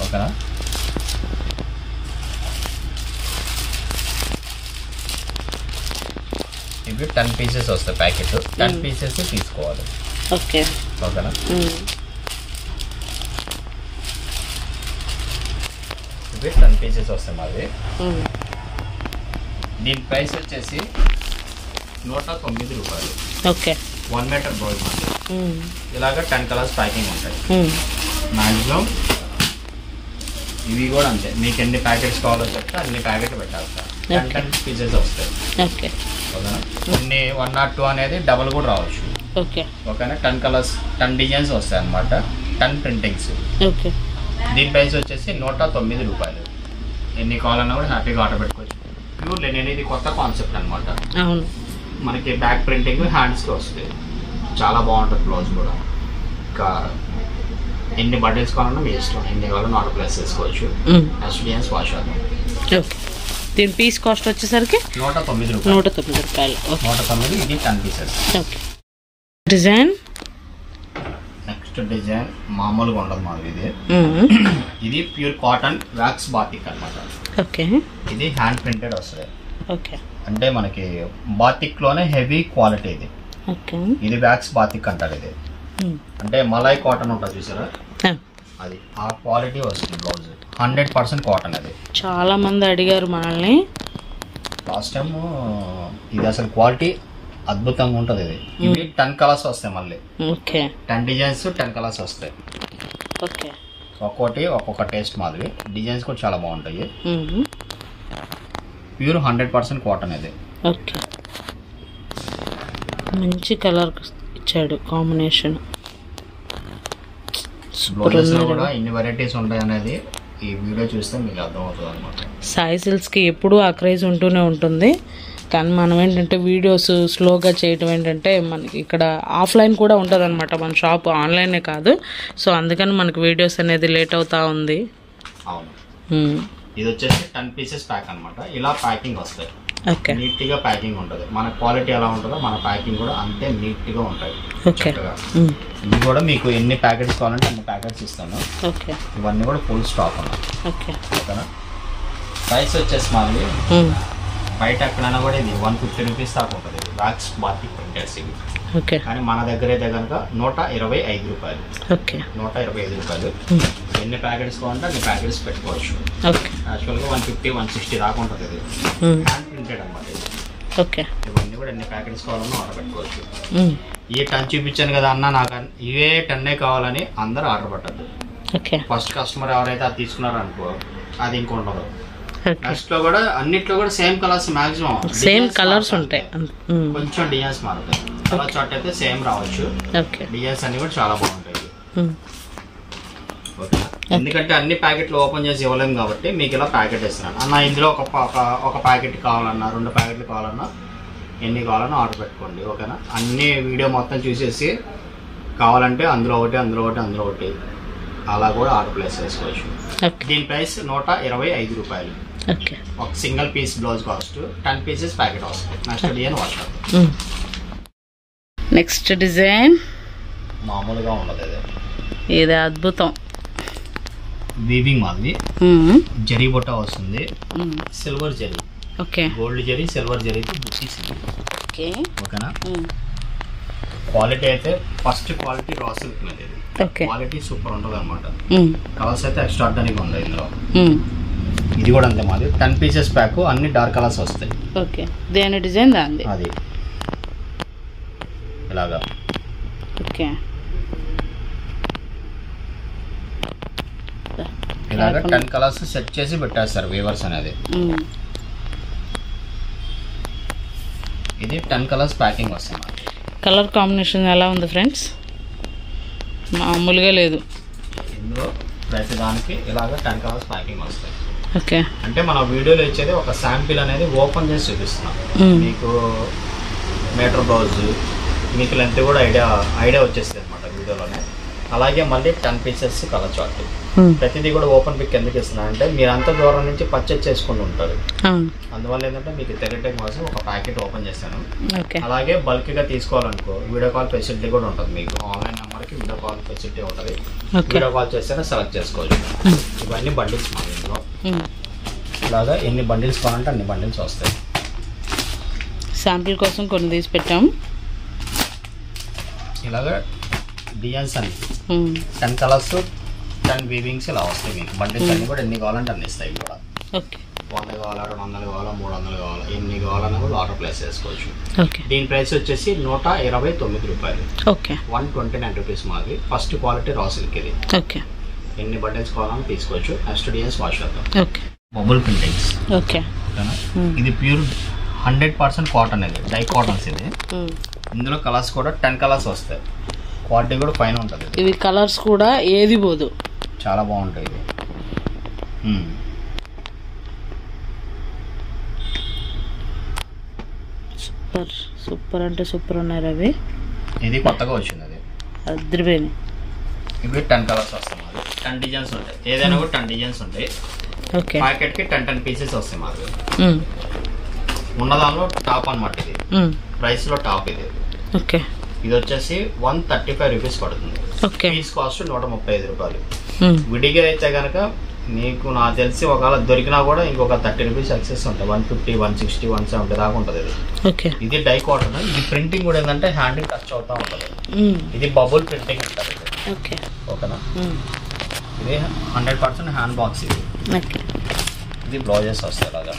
ఓకేనా. ఇవి 10 పీసెస్ వస్తాయి ప్యాకెట్. 10 పీసెస్ తీసుకోవాలి. ఓకే. ఓకేనా. ఇవి 10 పీసెస్ వస్తాయి మాది. దీని ప్రైస్ వచ్చేసి 109 రూపాయలు. ఓకే. 1 మీటర్ బ్లౌజ్ మాది. ఇలాగ 10 కలర్స్ ప్యాకింగ్ ఉంటాయి. మ్యాక్సిమం ఇవి కూడా అంతే. మీకు ఎన్ని ప్యాకెట్స్ కావాలో చెప్తే అన్ని ప్యాకెట్లు పెట్టాలి సార్. 10 పీసెస్ వస్తాయి. ఓకేనా. కొన్ని 1 or 2 అనేది డబల్ కూడా రావచ్చు. ఓకేనా. 10 కలర్స్ 10 డిజైన్స్ వస్తాయి అనమాట. 10 ప్రింటింగ్స్. దీని ప్రైస్ వచ్చేసి 109 రూపాయలు. ఎన్ని కావాలన్నా కూడా హ్యాపీగా ఆర్డర్ పెట్టుకోవచ్చు. ప్యూర్ లెనిన్, ఇది కొత్త కాన్సెప్ట్ అనమాట. అవును, మనకి బ్యాక్ ప్రింటింగ్ హ్యాండ్స్కి వస్తుంది, చాలా బాగుంటుంది. బ్లౌజ్ కూడా ఇంకా ఎన్ని బటిల్స్ కావాలన్నా మీ ఇష్టం, ఎన్ని కావాలన్నా ఆర్డర్ ప్లేస్ చేసుకోవచ్చు. నెక్స్ట్ డిజైన్స్ వాష్ అవుతాం. దీని పీస్ కాస్ట్ వచ్చేసరికి 109 రూపాయలు. 109. ఇది 10 pieces. Okay. Design next design మామూలుగా ఉండదు మాది. ఇది ప్యూర్ కాటన్ వ్యాక్స్ బాతిక్ అనమాట. ఓకే. ఇది హ్యాండ్ ప్రింటెడ్ వస్తుంది. ఓకే. అంటే మనకి బాతిక్ లోనే హెవీ క్వాలిటీ ఇది. ఓకే. ఇది వ్యాక్స్ బాతిక్ అంటారు. ఇది అంటే మలాయ్ కాటన్ ఉంటుంది చూసారా, అది ఆ క్వాలిటీ వస్తుంది. Blouse 100% cotton. అది చాలా మంది అడిగారు మనల్ని లాస్ట్ టైం. ఇది అసలు క్వాలిటీ అద్భుతంగా ఉంటుంది. ఇది ఇవి 10 కలర్స్ వస్తాయి. మళ్ళీ 10 డిజైన్స్ 10 కలర్స్ వస్తాయి. ఓకే. ఒక్కొక్కటి ఒక్కొక్క టేస్ట్ మాదిరి. డిజైన్స్ కూడా చాలా బాగుంటాయి. ప్యూర్ 100% కాటన్ ఇది. ఓకే. మంచి కలర్ ఇచ్చాడు కాంబినేషన్. బ్లౌజెస్ లో కూడా ఎన్ని వెరైటీస్ ఉంటాయి అనేది ఈ వీడియో చూస్తే మీకు అర్థమవుతుంది అనమాట. సాయి సిల్క్స్కి ఎప్పుడూ ఆ క్రేజ్ ఉంటూనే ఉంటుంది. కానీ మనం ఏంటంటే వీడియోస్ స్లోగా చేయటం ఏంటంటే మనకి ఇక్కడ ఆఫ్లైన్ కూడా ఉంటుంది అనమాట మన షాప్, ఆన్లైనే కాదు. సో అందుకని మనకి వీడియోస్ అనేది లేట్ అవుతా ఉంది. అవును. ఇది వచ్చేసి 10 పీసెస్ ప్యాక్ అనమాట. ఇలా ప్యాకింగ్ వస్తాయి. ఓకే. నీట్ గా ప్యాకింగ్ ఉంటుంది. మన క్వాలిటీ ఎలా ఉంటుందో మన ప్యాకింగ్ కూడా అంతే నీట్ గా ఉంటాయి. ఓకే. ఇవి కూడా మీకు ఎన్ని ప్యాకెట్స్ కావాలంటే అన్ని ప్యాకెట్స్ ఇస్తాను. ఓకే. ఇవన్నీ కూడా ఫుల్ స్టాక్ అన్నమాట. ఓకే. ఓకేనా. ప్రైస్ వచ్చేసి మాది బయట ఎక్కడైనా కూడా ఇది 150 రూపీస్ దాకా ఉంటుంది. వ్యాక్స్ బాతిక్ ప్రింటెడ్స్ ఇవి. ఓకే. కానీ మన దగ్గర అయితే కనుక 125 రూపాయలు. ఓకే. 125 రూపాయలు. ఎన్ని ప్యాకెట్స్ కావాలంటే అన్ని ప్యాకెట్స్ పెట్టుకోవచ్చు. ఓకే. యాక్చువల్గా 150, 160 దాకా ఉంటుంది. ఇది హ్యాండ్ ప్రింటెడ్ అనమాట. ఇది ఓకే. ఇవన్నీ కూడా ఎన్ని ప్యాకెట్స్ కావాలన్నా ఆర్డర్ పెట్టుకోవచ్చు. ఏ 10 చూపించాను కదా అన్న, నాకు ఇవే 10 కావాలని అందరూ ఆర్డర్ పెట్టద్దు. ఓకే. ఫస్ట్ కస్టమర్ ఎవరైతే అది తీసుకున్నారో అనుకో, అది ఇంకొండదు. నెక్స్ట్ లో కూడా అన్నిట్లో కూడా same colours, maximum same colours ఉంటాయి. కొంచెం డిజైన్స్ మారుతాయి. కలర్ చార్ట్ అయితే సేమ్ రావచ్చు. డిజైన్స్ అన్ని కూడా చాలా బాగుంటాయి. ఓకే. ఎందుకంటే అన్ని ప్యాకెట్లు ఓపెన్ చేసి ఇవ్వలేము కాబట్టి మీకు ఇలా ప్యాకెట్ ఇస్తున్నాను అన్న. ఇందులో ఒక ప్యాకెట్ కావాలన్నా 2 ప్యాకెట్లు కావాలన్నా ఎన్ని కావాలన్నా ఆర్డర్ పెట్టుకోండి. ఓకేనా. అన్ని వీడియో మొత్తం చూసేసి కావాలంటే అందులో ఒకటి అలా కూడా ఆర్డర్ ప్లేస్ చేసుకోవచ్చు. దీని ప్రైస్ 125 రూపాయలు. ఒక single piece blouse cost. 10 pieces packet వస్తుంది. నెక్స్ట్ డిజైన్ వాష్ అవుతుంది. నెక్స్ట్ డిజైన్ మామూలుగా ఉండదు. ఇది అద్భుతం. వీవింగ్ మాది జరీ బుట్ట వస్తుంది. Silver zari. Okay. Gold zari, silver జరీతో బుట్టింది. ఓకే. ఓకేనా. క్వాలిటీ అయితే ఫస్ట్ క్వాలిటీ రా సిల్క్ మీద. క్వాలిటీ సూపర్ ఉంటుంది అనమాట. కలర్స్ అయితే ఎక్స్ట్రాడినరీగా ఉంది ఇందులో. ఇది కూడా అంతే మాది. 10 పీసెస్ ప్యాక్. అన్ని డార్క్ కలర్స్ వస్తాయి. ఓకే. దేని డిజైన్ దాంది. అది ఇలాగా. ఓకే. ఇలాగా 10 కలర్స్ సెట్ చేసి పెట్టేస్తారు వీవర్స్ అనేది. ఇది 10 కలర్స్ ప్యాకింగ్ వస్తుంది. కలర్ కాంబినేషన్ ఎలా ఉంది ఫ్రెండ్స్? మామూలుగా లేదు. ఇందులో ప్రతి దానికి ఇలాగ 10 కలర్స్ ప్యాకింగ్ వస్తాయి. ఓకే. అంటే మన వీడియోలో ఇచ్చేది ఒక శాంపిల్ అనేది ఓపెన్ చేసి చూపిస్తున్నాం. మీకు మీటర్ బ్లౌజ్ మీకు లెంత్ కూడా ఐడియా వచ్చేస్తుంది అనమాట వీడియోలోనే. అలాగే మళ్ళీ 10 పీసెస్ కలర్ చార్ట్. ప్రతిదీ కూడా ఓపెన్ పిక్ ఎందుకు ఇస్తున్నా అంటే మీరు అంత దూరం నుంచి పర్చేజ్ చేసుకుని ఉంటారు. అందువల్ల ఏంటంటే మీకు తెలియటం కోసం ఒక ప్యాకెట్ ఓపెన్ చేశాను. అలాగే బల్క్ గా తీసుకోవాలనుకో వీడియో కాల్ ఫెసిలిటీ కూడా ఉంటుంది. మీకు ఆన్లైన్ నెంబర్కి వీడియో కాల్ ఫెసిలిటీ ఉంటుంది. వీడియో కాల్ చేస్తే సెలెక్ట్ చేసుకోవచ్చు. ఇవన్నీ బండిల్స్ మా ఇంట్లో. ఇలాగా ఎన్ని బండిల్స్ కావాలంటే అన్ని బండిల్స్ వస్తాయి. శాంపిల్ కోసం కొన్ని తీసి పెట్టాం. ఇలాగా డిజైన్స్ అని 10 కలర్స్ 10 వీవింగ్స్ ఇలా వస్తాయి. మీకు బండిల్స్ అన్ని కూడా ఎన్ని కావాలంటే అన్ని ఇస్తాయి. కూడా 100 కావాలా, 200 కావాలా, 300 కావాలా, ఎన్ని కావాలన్నా కూడా ఆర్డర్ ప్లేస్ చేసుకోవచ్చు. దీని ప్రైస్ వచ్చేసి 129 రూపాయలు. 129 రూపీస్ మాది. ఫస్ట్ క్వాలిటీ రా సిల్క్ ఇది. ఎన్ని బండిల్స్ కావాలని తీసుకోవచ్చు. నెక్స్ట్ డిజైన్స్ వాష్ అవుతాం. Bubble printings. ఇది ప్యూర్ 100% కాటన్. ఇది డై కాటన్స్. ఇది ఇందులో కలర్స్ కూడా 10 కలర్స్ వస్తాయి. క్వాలిటీ కూడా పైన ఉంటుంది. ఇవి కలర్స్ కూడా ఏది పోదు. చాలా బాగుంటాయి ఇది. సూపర్ సూపర్ అంటే సూపర్ ఉన్నాయి రవి. ఇది కొత్తగా వచ్చింది, అది అద్రిపోయినాయి. ఇవి 10 కలర్స్ వస్తాయి మాది, 10 డిజైన్స్ ఉంటాయి. ఏదైనా కూడా 10 డిజైన్స్ ఉంటాయి. ఓకే, ప్యాకెట్కి 10 పీసెస్ వస్తాయి మాది. ఉన్న దానిలో టాప్ అనమాట ఇది, ప్రైస్లో టాప్ ఇది. ఓకే, ఇది వచ్చేసి 135 రూపీస్ పడుతుంది. ఓకే, పీస్ కాస్ట్ 135 రూపాయలు. విడిగా అయితే కనుక మీకు నాకు తెలిసి ఒకవేళ దొరికినా కూడా ఇంకొక 30 రూపీస్ ఎక్సెస్ ఉంటాయి. 150, 160, 170 దాకా ఉంటుంది ఇది. ఓకే, ఇది డై కాటన్. ఇది ప్రింటింగ్ కూడా ఏంటంటే హ్యాండ్ టచ్ అవుతా ఉంటుంది. ఇది బబుల్ ప్రింటింగ్ అంటారు. ఓకే, ఓకేనా. ఇది 100% హ్యాండ్ బాక్స్. ఇది ఓకే, ఇది బ్లౌజెస్ వస్తాయి అలాగా.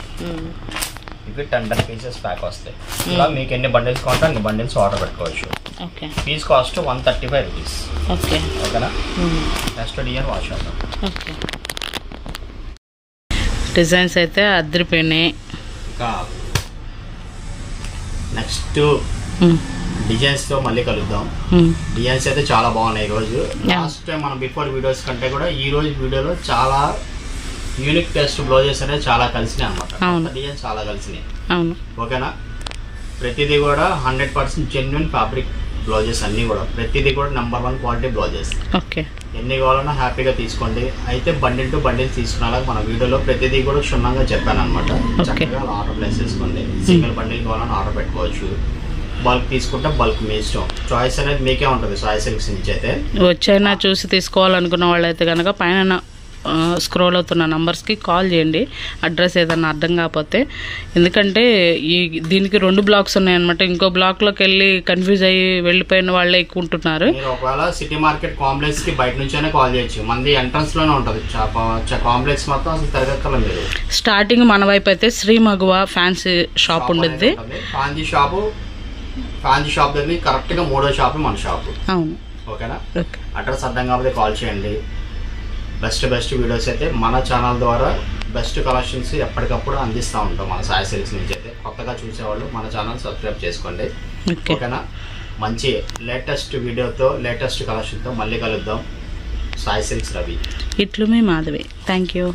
ఇవి 10 పీసెస్ ప్యాక్ వస్తాయి. ఇలా మీకు ఎన్ని బండిల్స్ కావాలంటే అన్ని బండిల్స్ ఆర్డర్ పెట్టుకోవచ్చు. Okay, piece cost 135 rupees. Okay, ఓకేనా. నెక్స్ట్ డిజైన్ వాష్ అవుతాం. ఓకే, డిజైన్స్ అయితే అద్దరిపోయినాయి. ఇంకా నెక్స్ట్ డిజైన్స్తో మళ్ళీ కలుద్దాం. డిజైన్స్ అయితే చాలా బాగున్నాయి ఈరోజు. లాస్ట్ టైం మనం బిఫోర్ వీడియోస్ కంటే కూడా ఈ రోజు వీడియోలో చాలా యూనిక్ టెస్ట్ బ్లౌజెస్ అనేవి చాలా కలిసినాయి అనమాట. డిజైన్స్ చాలా కలిసినాయి. ఓకేనా. ప్రతిదీ కూడా 100% జెన్యున్ ఫ్యాబ్రిక్ బ్లౌజెస్ అన్నీ కూడా. ప్రతిదీ కూడా నెంబర్ 1 క్వాలిటీ బ్లౌజెస్. ఓకే, ఎన్ని కావాలన్నా హ్యాపీగా తీసుకోండి. అయితే బండిల్ టు బండిల్ తీసుకునేలా మన వీడియోలో ప్రతిదీ కూడా క్షుణ్ణంగా చెప్పాను అనమాట. చక్కగా ఆర్డర్ ప్లేస్ చేసుకోండి. సింగిల్ బండిల్ కావాలన్నా ఆర్డర్ పెట్టుకోవచ్చు. బల్క్ తీసుకుంటే బల్క్ మీ ఇష్టం. చాయిస్ అనేది మీకే ఉంటుంది. సాయి సిల్క్స్ నుంచి అయితే వచ్చైనా చూసి తీసుకోవాలనుకున్న వాళ్ళైతే కనుక పైన స్క్రోల్ అవుతున్న నంబర్స్కి కాల్ చేయండి, అడ్రస్ ఏదన్నా అర్థం కాకపోతే. ఎందుకంటే దీనికి 2 బ్లాక్స్ ఉన్నాయన్నమాట. ఇంకో బ్లాక్లోకి వెళ్ళి కన్ఫ్యూజ్ అయ్యి వెళ్ళిపోయిన వాళ్ళే ఎక్కువ ఉంటున్నారు. ఒకవేళ సిటీ మార్కెట్ కాంప్లెక్స్ కి బయట నుంచైనా కాల్ చేయొచ్చు. మంది ఎంట్రన్స్ లోనే ఉంటుంది కాంప్లెక్స్ మొత్తం. అసలు తిరగక్కర్లేదు మీరు. స్టార్టింగ్ మన వైపు అయితే శ్రీ మగువ ఫ్యాన్సీ షాప్ ఉండేది. ఫ్యాన్సీ షాప్ దగ్గర కరెక్ట్ గా 3వ షాప్ మన షాప్. అవును. ఓకేనా. అడ్రస్ అర్థం కాకపోతే కాల్ చేయండి. బెస్ట్ వీడియోస్ అయితే మన ఛానల్ ద్వారా బెస్ట్ కలెక్షన్స్ ఎప్పటికప్పుడు అందిస్తూ ఉంటాం మన సాయి సిల్క్స్ నుంచి అయితే. కొత్తగా చూసేవాళ్ళు మన ఛానల్ సబ్స్క్రైబ్ చేసుకోండి. ఓకేనా. మంచి లేటెస్ట్ వీడియోతో లేటెస్ట్ కలెక్షన్తో మళ్ళీ కలుద్దాం. సాయి సిల్క్స్ రవి. ఇట్లు మీ మాధవి. Thank you.